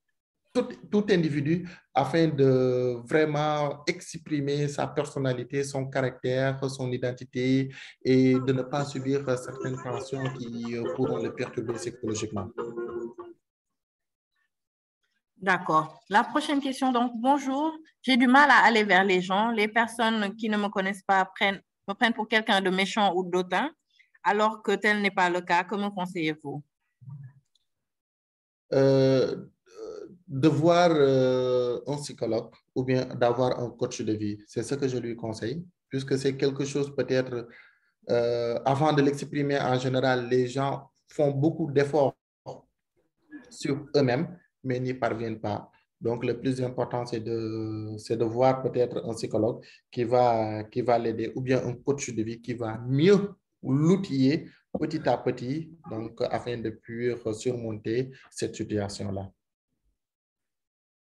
tout individu afin de vraiment exprimer sa personnalité, son caractère, son identité et de ne pas subir certaines tensions qui pourront le perturber psychologiquement. D'accord. La prochaine question, donc, bonjour. J'ai du mal à aller vers les gens. Les personnes qui ne me connaissent pas me prennent pour quelqu'un de méchant ou d'autant, alors que tel n'est pas le cas. Que me conseillez-vous? De voir un psychologue ou bien d'avoir un coach de vie. C'est ce que je lui conseille, puisque c'est quelque chose peut-être avant de l'exprimer, en général, les gens font beaucoup d'efforts sur eux-mêmes, mais n'y parviennent pas. Donc, le plus important, c'est de voir peut-être un psychologue qui va l'aider, ou bien un coach de vie qui va mieux l'outiller petit à petit, donc, afin de pouvoir surmonter cette situation-là.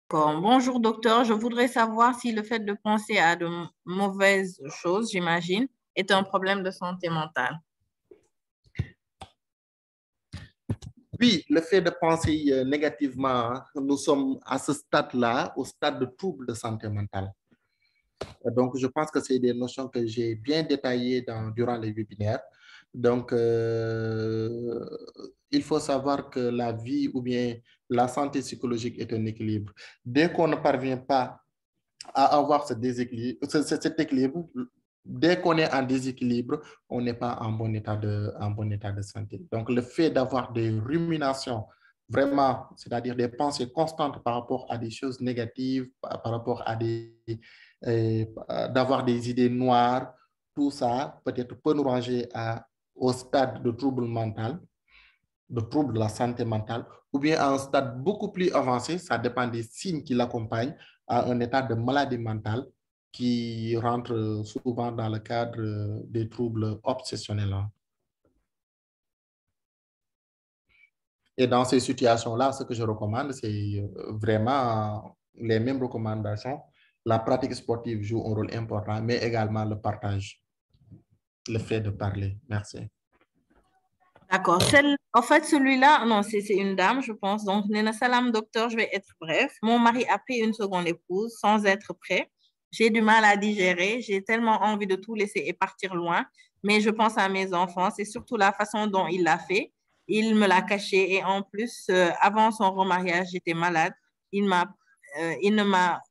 Bonjour docteur, je voudrais savoir si le fait de penser à de mauvaises choses, j'imagine, est un problème de santé mentale. Oui, le fait de penser négativement, nous sommes à ce stade-là, au stade de trouble de santé mentale. Donc, je pense que c'est des notions que j'ai bien détaillées durant les webinaires. Donc, il faut savoir que la vie ou bien la santé psychologique est un équilibre. Dès qu'on ne parvient pas à avoir cet équilibre, dès qu'on est en déséquilibre, on n'est pas en bon état de santé. Donc, le fait d'avoir des ruminations, vraiment, c'est-à-dire des pensées constantes par rapport à des choses négatives, par rapport à d'avoir des idées noires, tout ça peut-être peut nous ranger au stade de trouble mental, de trouble de la santé mentale, ou bien à un stade beaucoup plus avancé, ça dépend des signes qui l'accompagnent, à un état de maladie mentale qui rentre souvent dans le cadre des troubles obsessionnels. Et dans ces situations-là, ce que je recommande, c'est vraiment les mêmes recommandations. La pratique sportive joue un rôle important, mais également le partage, le fait de parler. Merci. D'accord. En fait, celui-là, non, c'est une dame, je pense. Donc, Nena Salam, docteur, je vais être bref. Mon mari a pris une seconde épouse sans être prêt. J'ai du mal à digérer. J'ai tellement envie de tout laisser et partir loin. Mais je pense à mes enfants. C'est surtout la façon dont il l'a fait. Il me l'a caché. Et en plus, avant son remariage, j'étais malade. Il ne m'a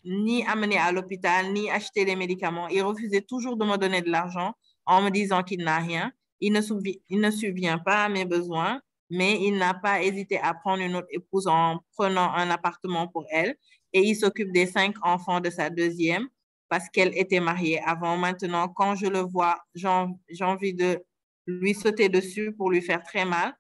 ni amené à l'hôpital, ni acheté les médicaments. Il refusait toujours de me donner de l'argent en me disant qu'il n'a rien. Il ne subvient pas à mes besoins, mais il n'a pas hésité à prendre une autre épouse en prenant un appartement pour elle. Et il s'occupe des 5 enfants de sa deuxième parce qu'elle était mariée avant. Maintenant, quand je le vois, j'ai envie de lui sauter dessus pour lui faire très mal,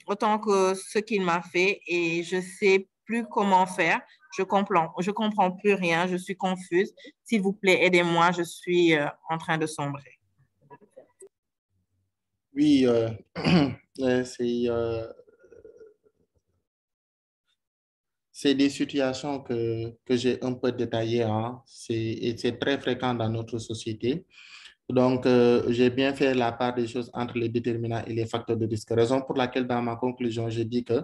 autant que ce qu'il m'a fait, et je sais plus comment faire. Je comprends plus rien. Je suis confuse. S'il vous plaît, aidez-moi. Je suis en train de sombrer. Oui, c'est des situations que j'ai un peu détaillées, hein. Et c'est très fréquent dans notre société. Donc, j'ai bien fait la part des choses entre les déterminants et les facteurs de risque. Raison pour laquelle, dans ma conclusion, j'ai dit que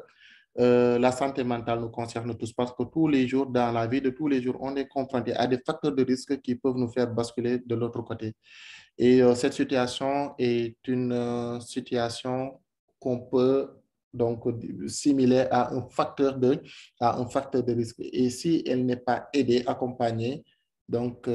la santé mentale nous concerne tous parce que tous les jours, dans la vie de tous les jours, on est confronté à des facteurs de risque qui peuvent nous faire basculer de l'autre côté. Et cette situation est une situation qu'on peut donc similaire à un facteur de risque. Et si elle n'est pas aidée, accompagnée, donc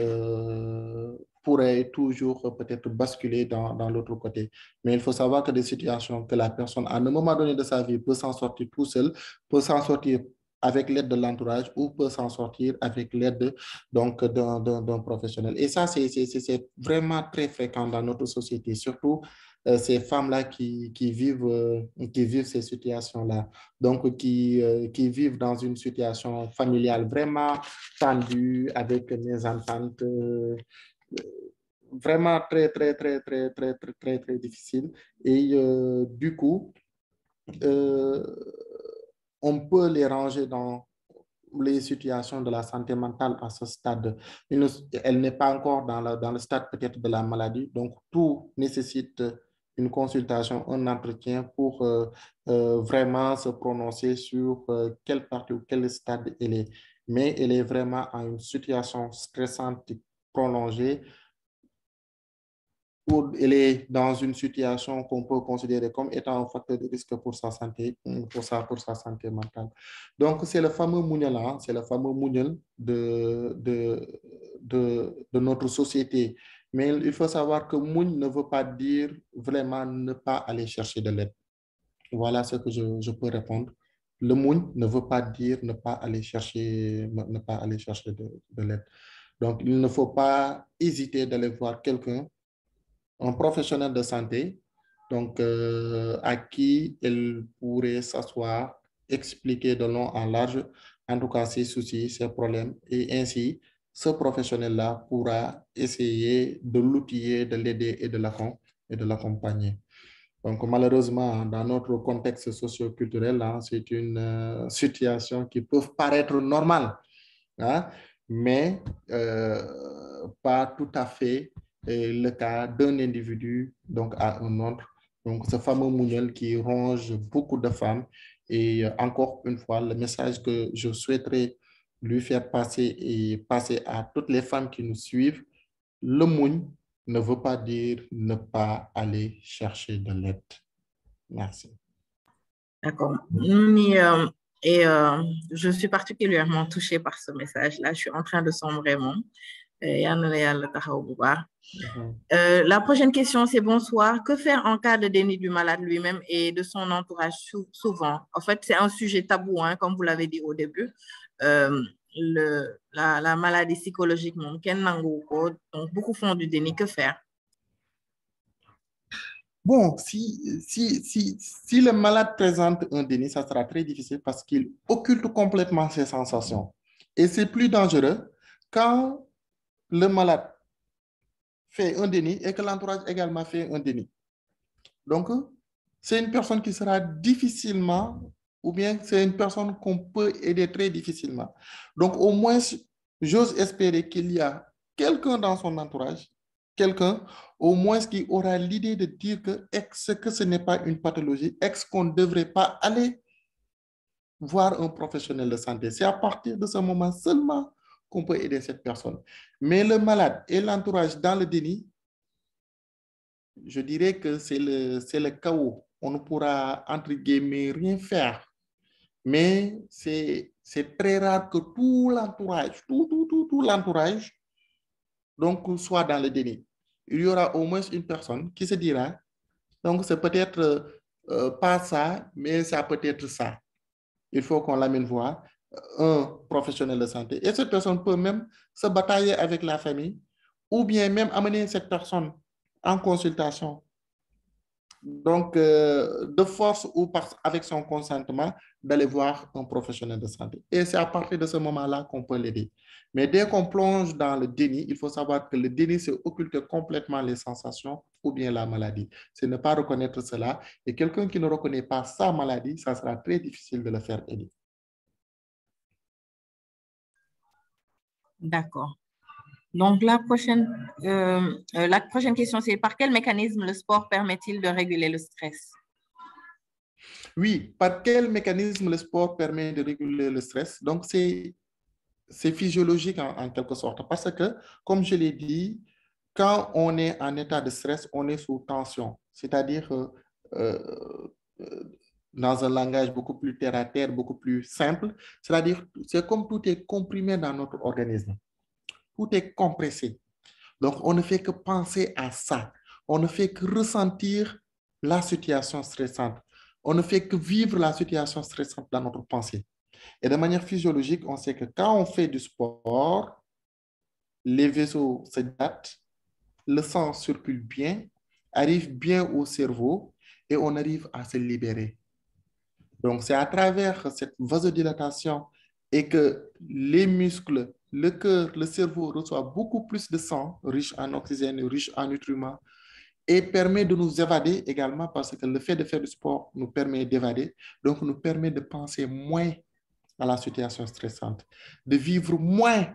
pourrait toujours peut-être basculer dans l'autre côté. Mais il faut savoir que des situations que la personne, à un moment donné de sa vie, peut s'en sortir tout seul, peut s'en sortir avec l'aide de l'entourage ou peut s'en sortir avec l'aide donc d'un professionnel. Et ça, c'est vraiment très fréquent dans notre société, surtout ces femmes-là qui vivent ces situations-là, donc qui vivent dans une situation familiale vraiment tendue avec des ententes vraiment très, très, très, très, très, très, très, très difficile. Et du coup, on peut les ranger dans les situations de la santé mentale à ce stade. Elle n'est pas encore dans le stade peut-être de la maladie. Donc, tout nécessite une consultation, un entretien pour vraiment se prononcer sur quelle partie ou quel stade elle est. Mais elle est vraiment en une situation stressante prolongée. Elle est dans une situation qu'on peut considérer comme étant un facteur de risque pour sa santé, pour sa santé mentale. Donc, c'est le fameux Mouniel, hein, c'est le fameux Mouniel de notre société. Mais il faut savoir que Mouniel ne veut pas dire vraiment ne pas aller chercher de l'aide. Voilà ce que je peux répondre. Le Mouniel ne veut pas dire ne pas aller chercher de l'aide. Donc, il ne faut pas hésiter d'aller voir quelqu'un un professionnel de santé, donc à qui elle pourrait s'asseoir, expliquer de long en large, en tout cas ses soucis, ses problèmes, et ainsi, ce professionnel-là pourra essayer de l'outiller, de l'aider et de l'accompagner. Donc, malheureusement, dans notre contexte socio-culturel, hein, c'est une situation qui peut paraître normale, hein, mais pas tout à fait le cas d'un individu donc, à un autre. Donc, ce fameux Mouniel qui ronge beaucoup de femmes. Et encore une fois, le message que je souhaiterais lui faire passer et passer à toutes les femmes qui nous suivent, le Moune ne veut pas dire ne pas aller chercher de l'aide. Merci. D'accord. Je suis particulièrement touchée par ce message-là. Je suis en train de sombrer. La prochaine question, c'est bonsoir. Que faire en cas de déni du malade lui-même et de son entourage souvent? En fait, c'est un sujet tabou, hein, comme vous l'avez dit au début. La maladie psychologique, donc beaucoup font du déni. Que faire? Bon, si le malade présente un déni, ça sera très difficile parce qu'il occulte complètement ses sensations. Et c'est plus dangereux quand le malade fait un déni et que l'entourage également fait un déni. Donc, c'est une personne qui sera difficilement, ou bien c'est une personne qu'on peut aider très difficilement. Donc, au moins, j'ose espérer qu'il y a quelqu'un dans son entourage, quelqu'un au moins qui aura l'idée de dire que ce n'est pas une pathologie, qu'on ne devrait pas aller voir un professionnel de santé. C'est à partir de ce moment seulement qu'on peut aider cette personne. Mais le malade et l'entourage dans le déni, je dirais que c'est le chaos. On ne pourra, entre guillemets, rien faire. Mais c'est très rare que tout l'entourage, tout l'entourage, donc, soit dans le déni. Il y aura au moins une personne qui se dira, donc c'est peut-être pas ça, mais ça peut être ça. Il faut qu'on l'amène voir un professionnel de santé. Et cette personne peut même se batailler avec la famille ou bien même amener cette personne en consultation. Donc, de force ou avec son consentement, d'aller voir un professionnel de santé. Et c'est à partir de ce moment-là qu'on peut l'aider. Mais dès qu'on plonge dans le déni, il faut savoir que le déni, c'est occulter complètement les sensations ou bien la maladie. C'est ne pas reconnaître cela. Et quelqu'un qui ne reconnaît pas sa maladie, ça sera très difficile de le faire aider. D'accord. Donc, la prochaine question, c'est par quel mécanisme le sport permet-il de réguler le stress? Oui, par quel mécanisme le sport permet de réguler le stress? Donc, c'est physiologique en quelque sorte parce que, comme je l'ai dit, quand on est en état de stress, on est sous tension. C'est-à-dire, dans un langage beaucoup plus terre à terre, beaucoup plus simple, c'est-à-dire, c'est comme tout est comprimé dans notre organisme. Tout est compressé. Donc, on ne fait que penser à ça. On ne fait que ressentir la situation stressante. On ne fait que vivre la situation stressante dans notre pensée. Et de manière physiologique, on sait que quand on fait du sport, les vaisseaux se dilatent, le sang circule bien, arrive bien au cerveau et on arrive à se libérer. Donc, c'est à travers cette vasodilatation et que les muscles, le cœur, le cerveau reçoivent beaucoup plus de sang, riche en oxygène, riche en nutriments, et permet de nous évader également parce que le fait de faire du sport nous permet d'évader, donc nous permet de penser moins à la situation stressante, de vivre moins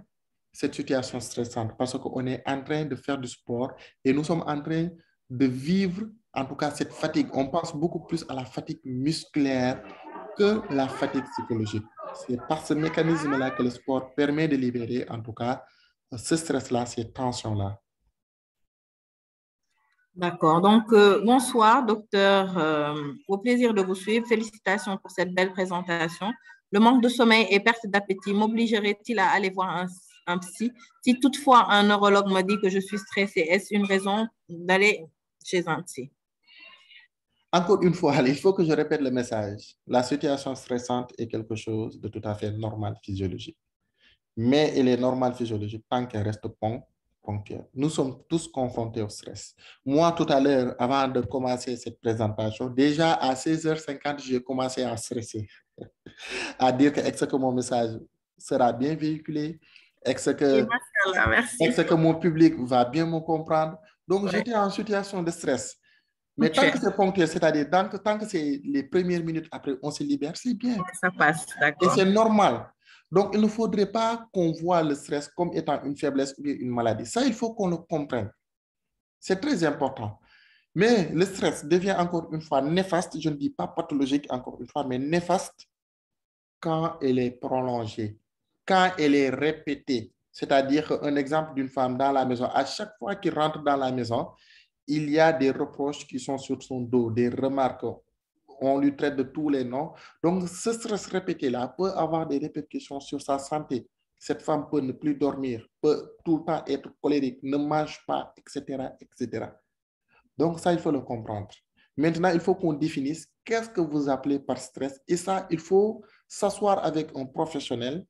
cette situation stressante parce qu'on est en train de faire du sport et nous sommes en train de vivre, en tout cas, cette fatigue. On pense beaucoup plus à la fatigue musculaire que la fatigue psychologique. C'est par ce mécanisme-là que le sport permet de libérer, en tout cas, ce stress-là, ces tensions-là. D'accord. Donc, bonsoir, docteur. Au plaisir de vous suivre. Félicitations pour cette belle présentation. Le manque de sommeil et perte d'appétit m'obligerait-il à aller voir un psy? Si toutefois un neurologue me dit que je suis stressée, est-ce une raison d'aller chez un psy? Encore une fois, il faut que je répète le message. La situation stressante est quelque chose de tout à fait normal physiologique. Mais elle est normale physiologique tant qu'elle reste ponctuel. Nous sommes tous confrontés au stress. Moi, tout à l'heure, avant de commencer cette présentation, déjà à 16h50, j'ai commencé à stresser, à dire que mon message sera bien véhiculé, que mon public va bien me comprendre. Donc, j'étais en situation de stress. Mais tant que c'est ponctuel, c'est-à-dire tant que c'est les premières minutes après, on se libère, c'est bien. Ça passe, d'accord. Et c'est normal. Donc, il ne faudrait pas qu'on voit le stress comme étant une faiblesse ou une maladie. Ça, il faut qu'on le comprenne. C'est très important. Mais le stress devient encore une fois néfaste. Je ne dis pas pathologique encore une fois, mais néfaste quand elle est prolongée, quand elle est répétée. C'est-à-dire un exemple d'une femme dans la maison, à chaque fois qu'il rentre dans la maison, il y a des reproches qui sont sur son dos, des remarques. On lui traite de tous les noms. Donc, ce stress répété-là peut avoir des répercussions sur sa santé. Cette femme peut ne plus dormir, peut tout le temps être colérique, ne mange pas, etc., etc. Donc, ça, il faut le comprendre. Maintenant, il faut qu'on définisse qu'est-ce que vous appelez par stress. Et ça, il faut s'asseoir avec un professionnel.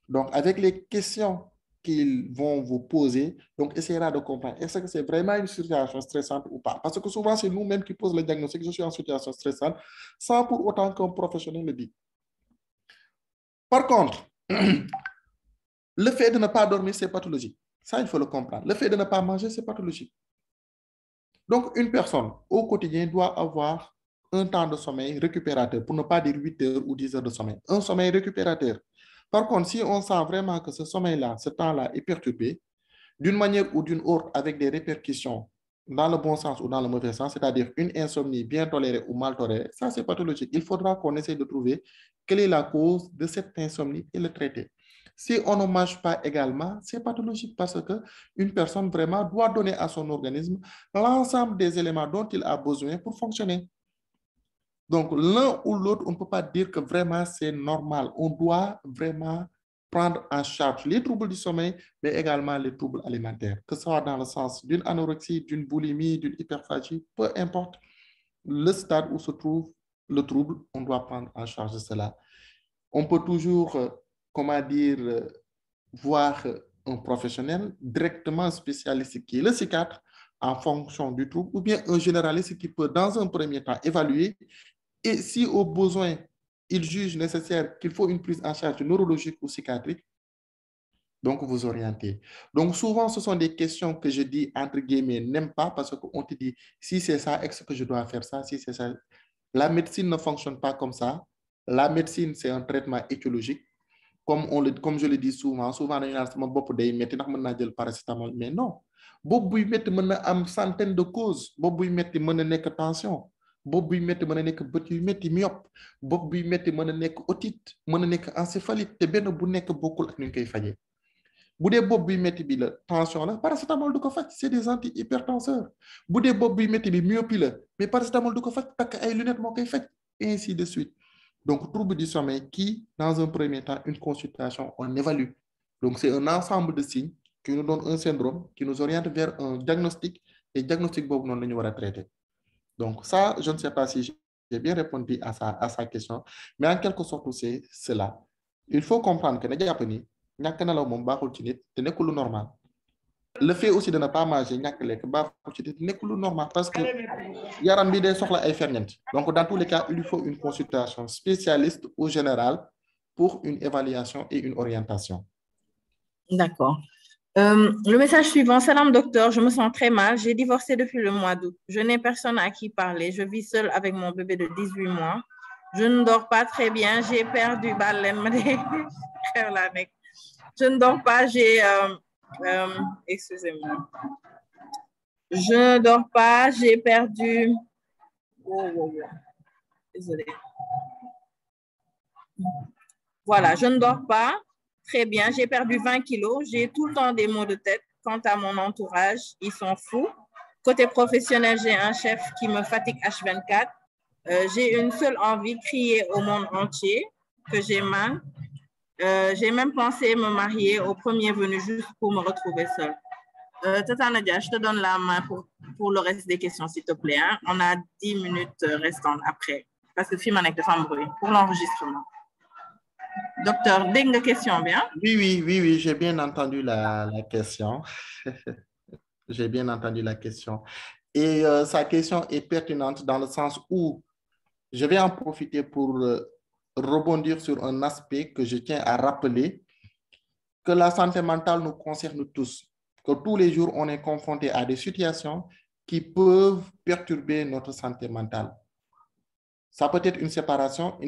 Donc, avec les questions qu'ils vont vous poser, donc essayera de comprendre est-ce que c'est vraiment une situation stressante ou pas. Parce que souvent, c'est nous-mêmes qui posons le diagnostic, je suis en situation stressante, sans pour autant qu'un professionnel le dise. Par contre, le fait de ne pas dormir, c'est pathologique. Ça, il faut le comprendre. Le fait de ne pas manger, c'est pathologique. Donc, une personne au quotidien doit avoir un temps de sommeil récupérateur, pour ne pas dire 8 heures ou 10 heures de sommeil. Un sommeil récupérateur. Par contre, si on sent vraiment que ce sommeil-là, ce temps-là est perturbé, d'une manière ou d'une autre, avec des répercussions dans le bon sens ou dans le mauvais sens, c'est-à-dire une insomnie bien tolérée ou mal tolérée, ça c'est pathologique. Il faudra qu'on essaie de trouver quelle est la cause de cette insomnie et le traiter. Si on ne mange pas également, c'est pathologique parce qu'une personne vraiment doit donner à son organisme l'ensemble des éléments dont il a besoin pour fonctionner. Donc, l'un ou l'autre, on ne peut pas dire que vraiment c'est normal. On doit vraiment prendre en charge les troubles du sommeil, mais également les troubles alimentaires, que ce soit dans le sens d'une anorexie, d'une boulimie, d'une hyperphagie, peu importe le stade où se trouve le trouble, on doit prendre en charge cela. On peut toujours, voir un professionnel directement spécialiste qui est le psychiatre en fonction du trouble, ou bien un généraliste qui peut, dans un premier temps, évaluer et si au besoin, il juge nécessaire qu'il faut une prise en charge neurologique ou psychiatrique, donc vous orientez. Donc souvent, ce sont des questions que je dis entre guillemets, n'aime pas parce qu'on te dit, si c'est ça, est-ce que je dois faire ça? Si c'est ça. La médecine ne fonctionne pas comme ça. La médecine, c'est un traitement étiologique. Comme je le dis souvent, on a sama bopp day metti ndax mën naa jël paracétamol, mais non. Bopp buy metti mën na am centaine de causes. Bopp buy metti mën na nekk tension. Bopp buy metti mën na nekk bët yu metti myope. Bopp buy metti mën na nekk otite, mën na nekk encéphalite te benn bu nekk bokkul ak ñu koy fajee. Bu dee bopp buy metti bi la tension la, paracétamol du ko faj, c'est des antihypertenseurs. Bu dee bopp buy metti bi myopie la, mais paracétamol du ko faj, takk ay lunettes moo koy faj, et ainsi de suite. Donc, trouble du sommeil qui, dans un premier temps, une consultation, on évalue. Donc, c'est un ensemble de signes qui nous donne un syndrome, qui nous oriente vers un diagnostic, et le diagnostic, nous devons traiter. Donc, ça, je ne sais pas si j'ai bien répondu à sa question, mais en quelque sorte, c'est cela. Il faut comprendre que les Japonais, ils ne normal. Le fait aussi de ne pas manger, c'est normal parce que yaram bi day soxla ay ferñeent. Donc, dans tous les cas, il lui faut une consultation spécialiste ou générale pour une évaluation et une orientation. D'accord. Le message suivant, salam docteur, je me sens très mal, j'ai divorcé depuis le mois d'août. Je n'ai personne à qui parler, je vis seule avec mon bébé de 18 mois. Je ne dors pas très bien, j'ai perdu je ne dors pas, excusez-moi. Je ne dors pas, j'ai perdu... Désolée. Voilà, je ne dors pas très bien, j'ai perdu 20 kilos, j'ai tout le temps des maux de tête. Quant à mon entourage, ils sont fous. Côté professionnel, j'ai un chef qui me fatigue H24. J'ai une seule envie, crier au monde entier que j'ai mal. J'ai même pensé me marier au premier venu juste pour me retrouver seule. Tata Nadia, je te donne la main pour le reste des questions, s'il te plaît. Hein. On a 10 minutes restantes après. Parce que film avec de femmes bruit pour l'enregistrement. Docteur, dégg nga question bien? Oui, j'ai bien entendu la question. J'ai bien entendu la question. Et sa question est pertinente dans le sens où je vais en profiter pour rebondir sur un aspect que je tiens à rappeler, que la santé mentale nous concerne tous, que tous les jours, on est confronté à des situations qui peuvent perturber notre santé mentale. Ça peut être une séparation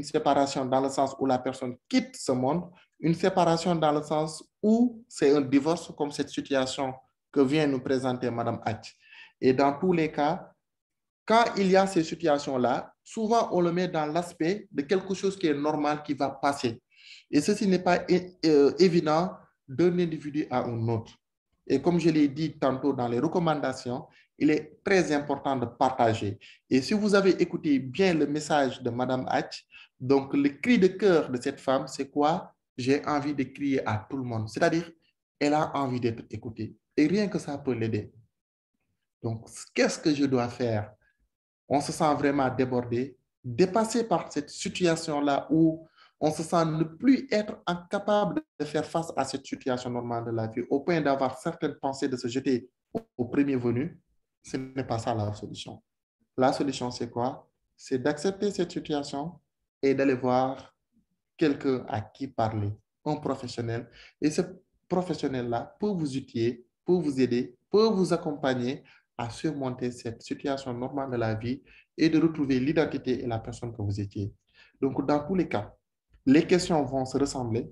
dans le sens où la personne quitte ce monde, une séparation dans le sens où c'est un divorce, comme cette situation que vient nous présenter Madame Hatch. Et dans tous les cas, quand il y a ces situations-là, souvent on le met dans l'aspect de quelque chose qui est normal, qui va passer. Et ceci n'est pas évident d'un individu à un autre. Et comme je l'ai dit tantôt dans les recommandations, il est très important de partager. Et si vous avez écouté bien le message de Madame Hatch, donc le cri de cœur de cette femme, c'est quoi? J'ai envie de crier à tout le monde. C'est-à-dire, elle a envie d'être écoutée. Et rien que ça peut l'aider. Donc, qu'est-ce que je dois faire? On se sent vraiment débordé, dépassé par cette situation-là où on se sent ne plus être incapable de faire face à cette situation normale de la vie, au point d'avoir certaines pensées de se jeter au premier venu. Ce n'est pas ça la solution. La solution, c'est quoi? C'est d'accepter cette situation et d'aller voir quelqu'un à qui parler, un professionnel. Et ce professionnel-là peut vous outiller, peut vous aider, peut vous accompagner à surmonter cette situation normale de la vie et de retrouver l'identité et la personne que vous étiez. Donc, dans tous les cas, les questions vont se ressembler.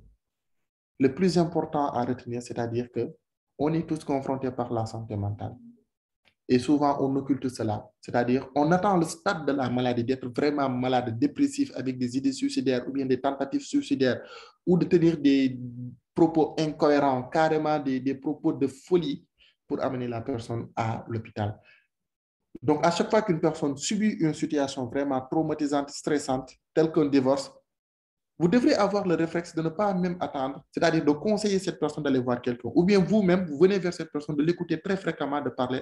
Le plus important à retenir, c'est-à-dire que on est tous confrontés par la santé mentale. Et souvent, on occulte cela. C'est-à-dire, on attend le stade de la maladie, d'être vraiment malade, dépressif, avec des idées suicidaires ou bien des tentatives suicidaires, ou de tenir des propos incohérents, carrément des propos de folie pour amener la personne à l'hôpital. Donc, à chaque fois qu'une personne subit une situation vraiment traumatisante, stressante, telle qu'un divorce, vous devrez avoir le réflexe de ne pas même attendre, c'est-à-dire de conseiller cette personne d'aller voir quelqu'un. Ou bien vous-même, vous venez vers cette personne, de l'écouter très fréquemment, de parler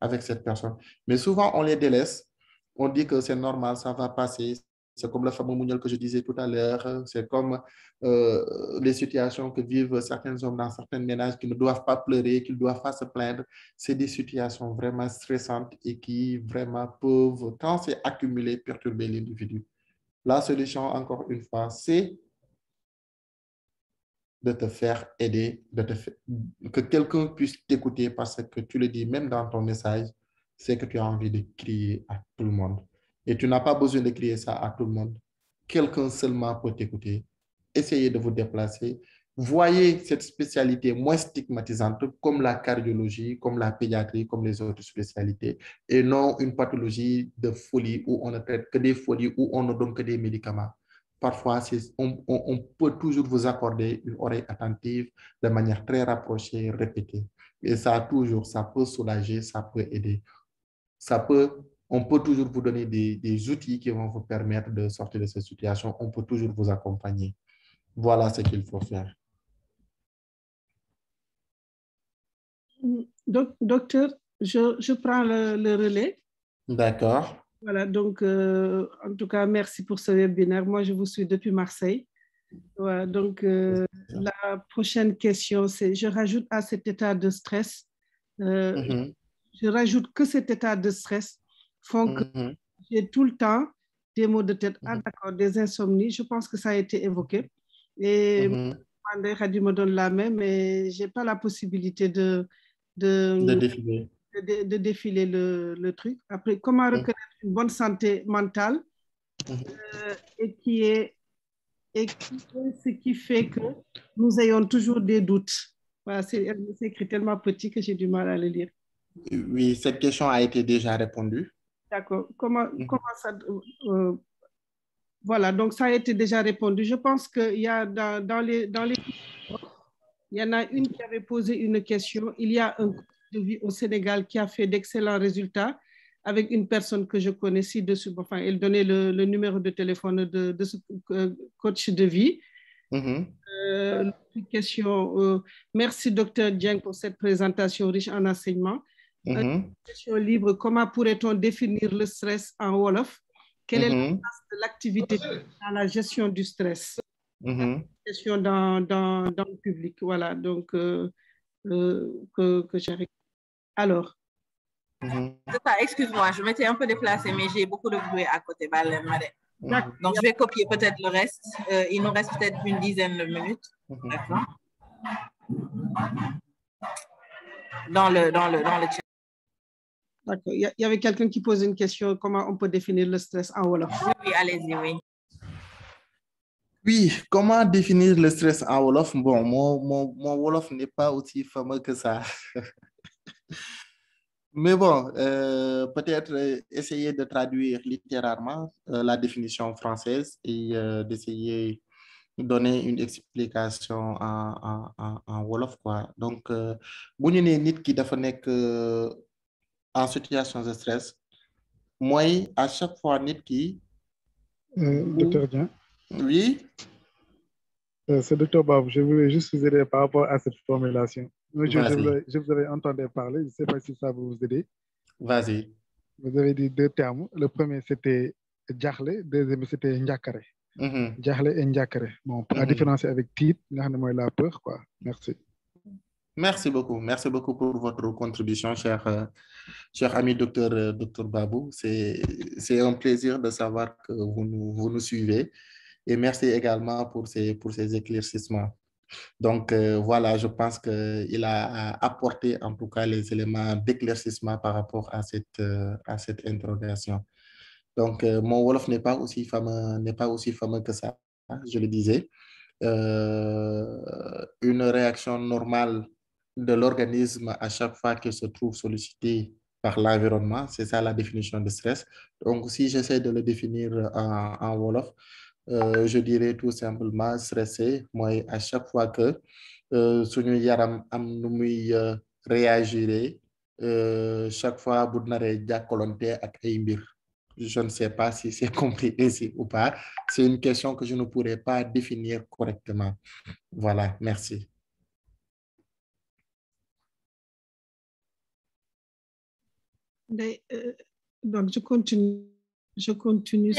avec cette personne. Mais souvent, on les délaisse. On dit que c'est normal, ça va passer. C'est comme le fameux mouniol que je disais tout à l'heure. C'est comme les situations que vivent certains hommes dans certains ménages qui ne doivent pas pleurer, qui ne doivent pas se plaindre. C'est des situations vraiment stressantes et qui vraiment peuvent, quand c'est accumulé, perturber l'individu. La solution, encore une fois, c'est de te faire aider, que quelqu'un puisse t'écouter parce que tu le dis même dans ton message, c'est que tu as envie de crier à tout le monde. Et tu n'as pas besoin de crier ça à tout le monde. Quelqu'un seulement peut t'écouter. Essayez de vous déplacer. Voyez cette spécialité moins stigmatisante comme la cardiologie, comme la pédiatrie, comme les autres spécialités, et non une pathologie de folie où on ne traite que des folies, où on ne donne que des médicaments. Parfois, on peut toujours vous accorder une oreille attentive de manière très rapprochée, répétée. Et ça peut soulager, ça peut aider. On peut toujours vous donner des outils qui vont vous permettre de sortir de cette situation. On peut toujours vous accompagner. Voilà ce qu'il faut faire. Docteur, je prends le relais. D'accord. Voilà, donc en tout cas, merci pour ce webinaire. Moi, je vous suis depuis Marseille. Voilà, donc la prochaine question, c'est, je rajoute à cet état de stress, je rajoute que cet état de stress font que j'ai tout le temps des maux de tête, d'accord, des insomnies. Je pense que ça a été évoqué. Et André Khadi me donne la main, mais je n'ai pas la possibilité de défiler le truc. Après, comment reconnaître une bonne santé mentale et qui est ce qui fait que nous ayons toujours des doutes. Voilà, c'est écrit tellement petit que j'ai du mal à le lire. Oui, cette question a été déjà répondue. D'accord. Comment ça... voilà, donc ça a été déjà répondu. Je pense qu'il y a dans les... Il y en a une qui avait posé une question. Il y a un coach de vie au Sénégal qui a fait d'excellents résultats avec une personne que je connais ci-dessus. Enfin, elle donnait le numéro de téléphone de ce coach de vie. Question. Merci, Dr Dieng, pour cette présentation riche en enseignements. Question libre. Comment pourrait-on définir le stress en Wolof? Quelle est la place de l'activité dans la gestion du stress? Question dans le public. Voilà, donc que j'arrive. Alors. Excuse-moi, je m'étais un peu déplacée, mais j'ai beaucoup de bruit à côté. Donc, je vais copier peut-être le reste. Il nous reste peut-être une dizaine de minutes. D'accord. Dans le chat. D'accord. Il y avait quelqu'un qui pose une question. Comment on peut définir le stress en Wolof? Oui, allez-y, oui. Oui, comment définir le stress en Wolof? Bon, mon Wolof n'est pas aussi fameux que ça. Mais bon, peut-être essayer de traduire littéralement la définition française et d'essayer de donner une explication en Wolof, quoi. Donc, bu ñu nee nit ki dafa nekk en situation de stress, moi, à chaque fois nit ki. Docteur Dieng. Oui. C'est Docteur Babou. Je voulais juste vous aider par rapport à cette formulation. Je vous avais entendu parler, je ne sais pas si ça vous aider. Vas-y. Vous avez dit deux termes. Le premier, c'était Djakhle, le deuxième, c'était Ndiakare. Djakhle et Ndiakare. Bon, pour la différencier avec titre, la peur, quoi. Merci. Merci beaucoup. Merci beaucoup pour votre contribution, cher ami docteur Babou. C'est un plaisir de savoir que vous nous suivez. Et merci également pour ces éclaircissements. Donc, voilà, je pense qu'il a apporté en tout cas les éléments d'éclaircissement par rapport à cette interrogation. Donc, mon Wolof n'est pas aussi fameux que ça, je le disais. Une réaction normale de l'organisme à chaque fois qu'il se trouve sollicité par l'environnement, c'est ça la définition de stress. Donc, si j'essaie de le définir en Wolof, je dirais tout simplement stressé. Moi, à chaque fois que suñu yaram am nu muy réagir, chaque fois bu naree jàkkalonte ak ay mbir. Je ne sais pas si c'est compris ici ou pas. C'est une question que je ne pourrais pas définir correctement. Voilà, merci. Donc, je continue. J'ai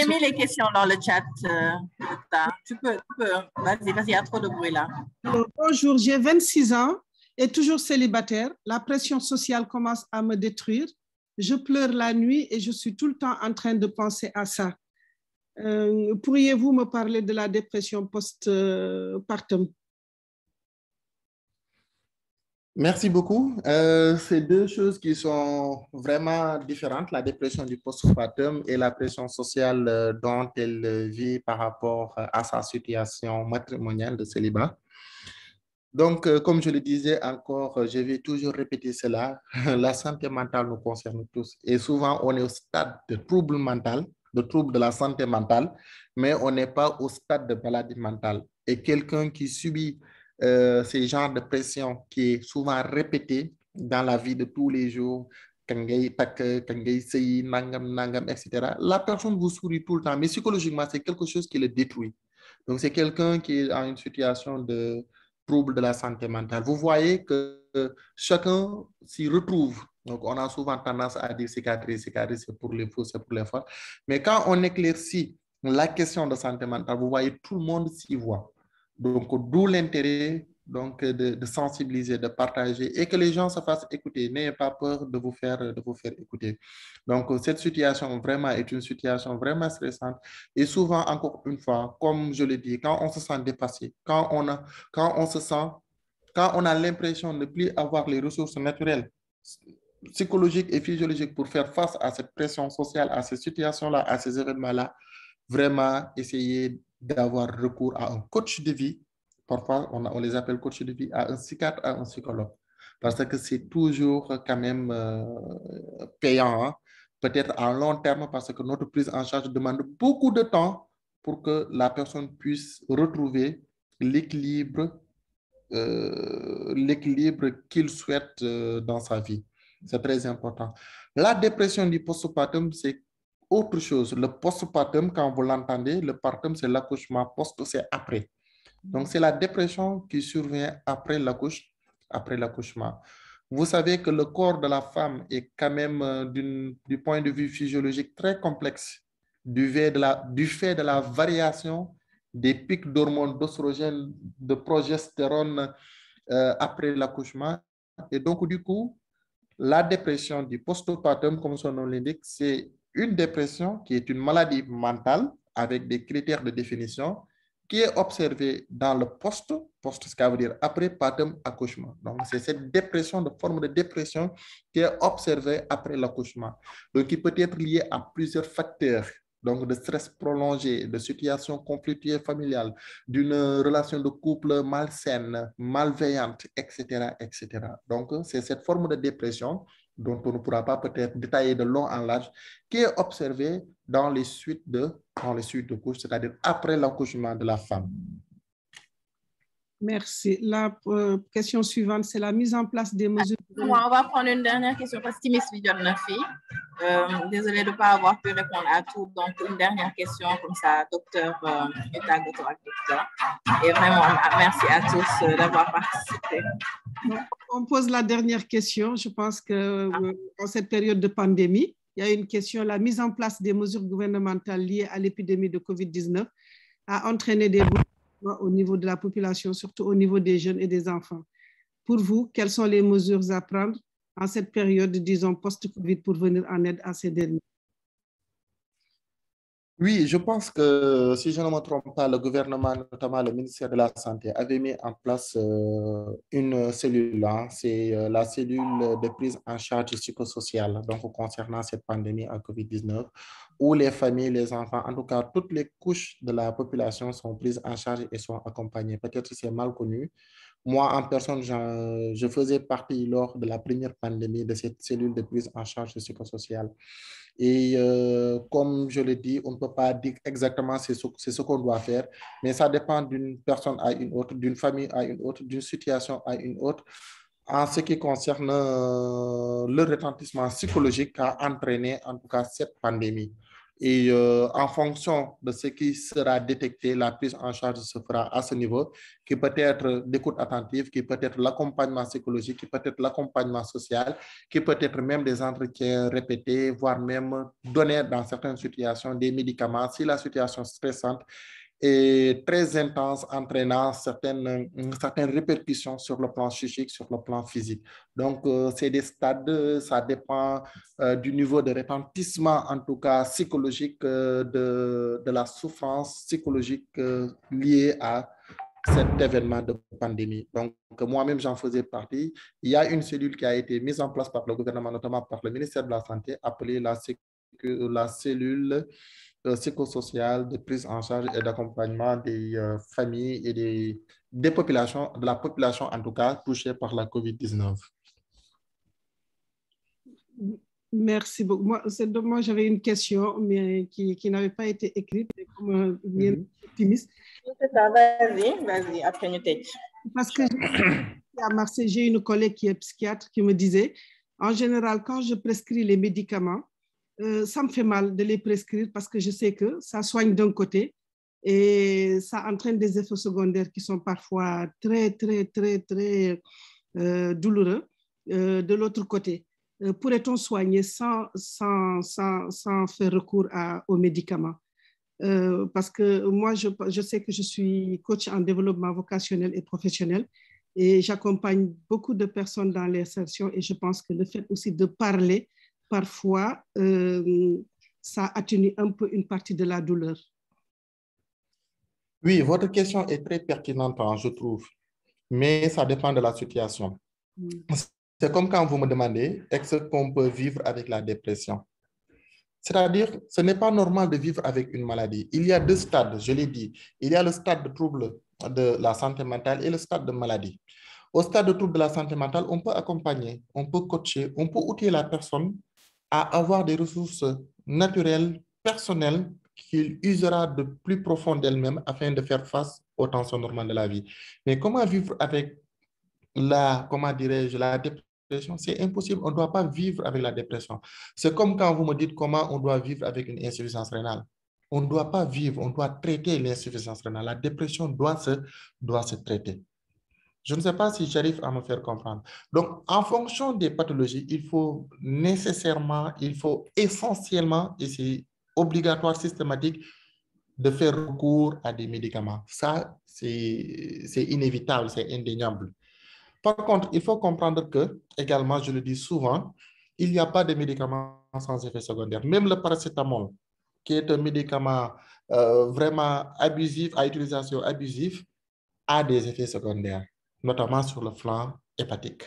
mis les questions dans le chat. Tu peux. Vas-y, il y a trop de bruit là. Bonjour, j'ai 26 ans et toujours célibataire. La pression sociale commence à me détruire. Je pleure la nuit et je suis tout le temps en train de penser à ça. Pourriez-vous me parler de la dépression post-partum? Merci beaucoup. C'est deux choses qui sont vraiment différentes, la dépression du postpartum et la pression sociale dont elle vit par rapport à sa situation matrimoniale de célibat. Donc, comme je le disais encore, je vais toujours répéter cela, la santé mentale nous concerne tous. Et souvent, on est au stade de trouble mental, de trouble de la santé mentale, mais on n'est pas au stade de maladie mentale. Et quelqu'un qui subit ces genres de pression qui est souvent répétée dans la vie de tous les jours, etc., la personne vous sourit tout le temps, mais psychologiquement, c'est quelque chose qui le détruit. Donc, c'est quelqu'un qui est en une situation de trouble de la santé mentale. Vous voyez que chacun s'y retrouve. Donc, on a souvent tendance à dire cicatrice, c'est pour les faux, c'est pour les forts. Mais quand on éclaircit la question de santé mentale, vous voyez, tout le monde s'y voit. Donc, d'où l'intérêt de sensibiliser, de partager et que les gens se fassent écouter. N'ayez pas peur de vous faire écouter. Donc, cette situation vraiment est une situation vraiment stressante. Et souvent, encore une fois, comme je l'ai dit, quand on se sent dépassé, quand on a l'impression de ne plus avoir les ressources naturelles, psychologiques et physiologiques pour faire face à cette pression sociale, à ces situations-là, à ces événements-là, vraiment essayer d'avoir recours à un coach de vie. Parfois, on les appelle coach de vie, à un psychiatre, à un psychologue. Parce que c'est toujours quand même payant, hein? Peut-être à long terme, parce que notre prise en charge demande beaucoup de temps pour que la personne puisse retrouver l'équilibre qu'il souhaite dans sa vie. C'est très important. La dépression du postpartum, c'est autre chose. Le postpartum, quand vous l'entendez, le partum, c'est l'accouchement. Post, c'est après. Donc, c'est la dépression qui survient après l'accouchement. Vous savez que le corps de la femme est quand même, du point de vue physiologique, très complexe du fait de la variation des pics d'hormones, d'oestrogène, de progestérone après l'accouchement. Et donc, du coup, la dépression du postpartum, comme son nom l'indique, c'est une dépression qui est une maladie mentale avec des critères de définition qui est observée dans le post, ce qui veut dire après partum accouchement. Donc, c'est cette dépression, de forme de dépression qui est observée après l'accouchement. Donc, qui peut être liée à plusieurs facteurs. Donc, de stress prolongé, de situation conflictuelle familiale, d'une relation de couple malsaine, malveillante, etc., etc. Donc, c'est cette forme de dépression dont on ne pourra pas peut-être détailler de long en large, qui est observée dans les suites de couches, c'est-à-dire après l'accouchement de la femme. Merci. La question suivante, c'est la mise en place des mesures. On va prendre une dernière question parce que Timis désolée de ne pas avoir pu répondre à tout. Donc, une dernière question comme ça, docteur, docteur. Et vraiment, merci à tous d'avoir participé. On pose la dernière question. Je pense que en cette période de pandémie, il y a une question. La mise en place des mesures gouvernementales liées à l'épidémie de COVID-19 a entraîné des bouleversements au niveau de la population, surtout au niveau des jeunes et des enfants. Pour vous, quelles sont les mesures à prendre en cette période, disons, post-Covid pour venir en aide à ces derniers? Oui, je pense que, si je ne me trompe pas, le gouvernement, notamment le ministère de la Santé, avait mis en place une cellule, c'est la cellule de prise en charge psychosociale, donc concernant cette pandémie à COVID-19, où les familles, les enfants, en tout cas, toutes les couches de la population sont prises en charge et sont accompagnées. Peut-être que c'est mal connu. Moi, en personne, je faisais partie lors de la première pandémie de cette cellule de prise en charge psychosociale. Et comme je l'ai dit, on ne peut pas dire exactement c'est ce qu'on doit faire, mais ça dépend d'une personne à une autre, d'une famille à une autre, d'une situation à une autre. En ce qui concerne le retentissement psychologique qu'a entraîné en tout cas cette pandémie. Et en fonction de ce qui sera détecté, la prise en charge se fera à ce niveau, qui peut être d'écoute attentive, qui peut être l'accompagnement psychologique, qui peut être l'accompagnement social, qui peut être même des entretiens répétés, voire même donner dans certaines situations des médicaments si la situation stressante est très intense, entraînant certaines répercussions sur le plan psychique, sur le plan physique. Donc, c'est des stades, ça dépend du niveau de retentissement, en tout cas psychologique, de la souffrance psychologique liée à cet événement de pandémie. Donc, moi-même, j'en faisais partie. Il y a une cellule qui a été mise en place par le gouvernement, notamment par le ministère de la Santé, appelée la cellule psychosociale de prise en charge et d'accompagnement des familles et des populations, de la population en tout cas, touchée par la COVID-19. Merci beaucoup. Moi, j'avais une question, mais qui n'avait pas été écrite. Comme optimiste. Vas-y, après nous t'aider. Parce que à Marseille, j'ai une collègue qui est psychiatre qui me disait, en général, quand je prescris les médicaments, ça me fait mal de les prescrire parce que je sais que ça soigne d'un côté et ça entraîne des effets secondaires qui sont parfois très, très, très, très douloureux de l'autre côté. Pourrait-on soigner sans faire recours aux médicaments? Parce que moi, je sais que je suis coach en développement vocationnel et professionnel et j'accompagne beaucoup de personnes dans l'insertion et je pense que le fait aussi de parler, parfois, ça atténue un peu une partie de la douleur. Oui, votre question est très pertinente, je trouve, mais ça dépend de la situation. C'est comme quand vous me demandez, est-ce qu'on peut vivre avec la dépression? C'est-à-dire, ce n'est pas normal de vivre avec une maladie. Il y a deux stades, je l'ai dit. Il y a le stade de trouble de la santé mentale et le stade de maladie. Au stade de trouble de la santé mentale, on peut accompagner, on peut coacher, on peut outiller la personne à avoir des ressources naturelles, personnelles, qu'il usera de plus profond d'elle-même afin de faire face aux tensions normales de la vie. Mais comment vivre avec la dépression? C'est impossible, on ne doit pas vivre avec la dépression. C'est comme quand vous me dites comment on doit vivre avec une insuffisance rénale. On ne doit pas vivre, on doit traiter l'insuffisance rénale. La dépression doit se traiter. Je ne sais pas si j'arrive à me faire comprendre. Donc, en fonction des pathologies, il faut essentiellement, et c'est obligatoire, systématique, de faire recours à des médicaments. Ça, c'est inévitable, c'est indéniable. Par contre, il faut comprendre que, également, je le dis souvent, il n'y a pas de médicaments sans effet secondaire. Même le paracétamol, qui est un médicament vraiment abusif, à utilisation abusive, a des effets secondaires, notamment sur le flanc hépatique.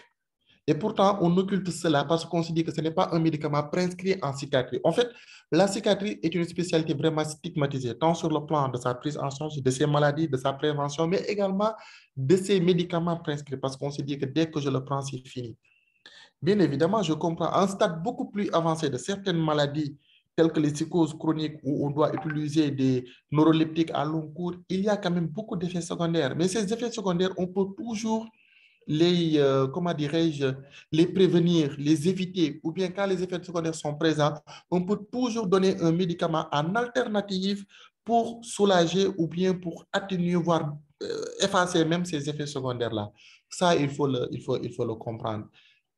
Et pourtant, on occulte cela parce qu'on se dit que ce n'est pas un médicament prescrit en psychiatrie. En fait, la psychiatrie est une spécialité vraiment stigmatisée, tant sur le plan de sa prise en charge de ces maladies, de sa prévention, mais également de ces médicaments prescrits, parce qu'on se dit que dès que je le prends, c'est fini. Bien évidemment, je comprends. À un stade beaucoup plus avancé de certaines maladies, telles que les psychoses chroniques, où on doit utiliser des neuroleptiques à long cours, il y a quand même beaucoup d'effets secondaires. Mais ces effets secondaires, on peut toujours les, comment dirais-je, les prévenir, les éviter, ou bien quand les effets secondaires sont présents, on peut toujours donner un médicament en alternative pour soulager ou bien pour atténuer, voire effacer même ces effets secondaires-là. Ça, il faut le comprendre.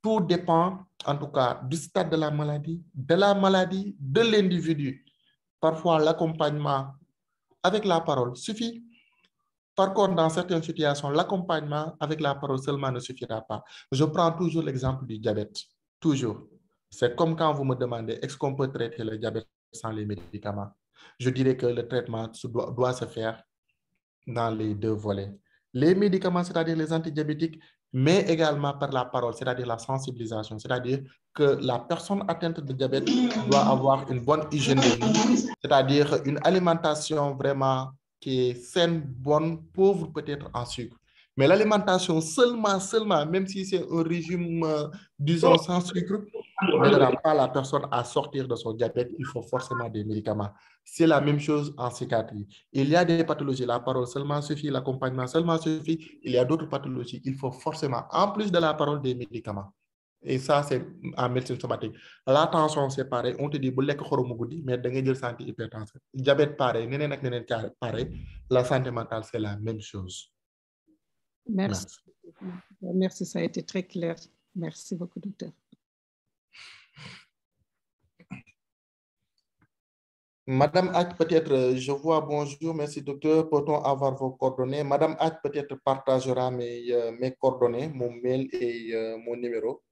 Tout dépend, en tout cas, du stade de la maladie, de l'individu. Parfois, l'accompagnement avec la parole suffit. Par contre, dans certaines situations, l'accompagnement avec la parole seulement ne suffira pas. Je prends toujours l'exemple du diabète. Toujours. C'est comme quand vous me demandez, est-ce qu'on peut traiter le diabète sans les médicaments? Je dirais que le traitement doit se faire dans les deux volets. Les médicaments, c'est-à-dire les antidiabétiques, mais également par la parole, c'est-à-dire la sensibilisation. C'est-à-dire que la personne atteinte de diabète doit avoir une bonne hygiène de vie, c'est-à-dire une alimentation vraiment qui est saine, bonne, pauvre peut-être en sucre. Mais l'alimentation seulement, même si c'est un régime, disons, sans sucre, n'aidera pas la personne à sortir de son diabète. Il faut forcément des médicaments. C'est la même chose en psychiatrie. Il y a des pathologies, la parole seulement suffit, l'accompagnement seulement suffit. Il y a d'autres pathologies. Il faut forcément, en plus de la parole, des médicaments. Et ça, c'est en médecine somatique. La tension, c'est pareil. On te dit, mais tu as santé hypertension. Diabète, pareil. Pareil. La santé mentale, c'est la même chose. Merci. Merci, ça a été très clair. Merci beaucoup, docteur. Madame Hack, peut-être, je vois, bonjour, merci docteur, peut-on avoir vos coordonnées? Madame Hack, peut-être, partagera mes coordonnées, mon mail et mon numéro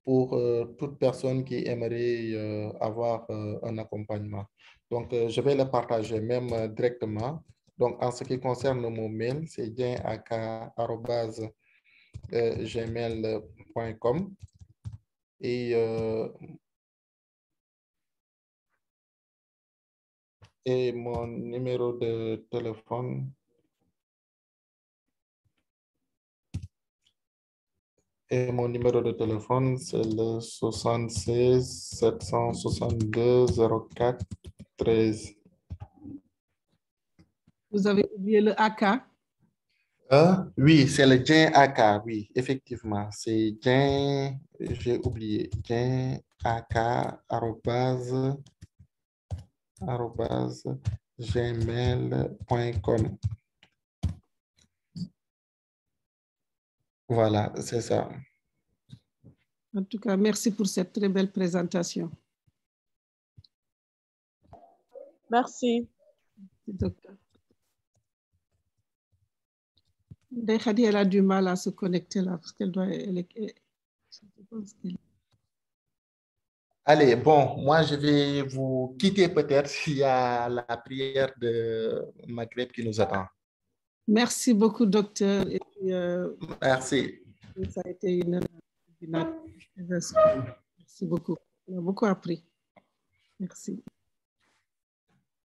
pour toute personne qui aimerait avoir un accompagnement. Donc, je vais le partager même directement. Donc, en ce qui concerne mon mail, c'est dienaka@gmail.com et mon numéro de téléphone c'est le 76 762 04 13. Vous avez oublié le AK? Oui, c'est le Dien AK, oui, effectivement. C'est Dien, j'ai oublié, Dien AK @gmail.com. Voilà, c'est ça. En tout cas, merci pour cette très belle présentation. Merci. Docteur. Khady, elle a du mal à se connecter là parce qu'elle doit... Allez, bon, moi je vais vous quitter peut-être. Il y a la prière de Maghreb qui nous attend. Merci beaucoup, docteur. Et puis, merci. Ça a été une... Merci beaucoup. On a beaucoup appris. Merci.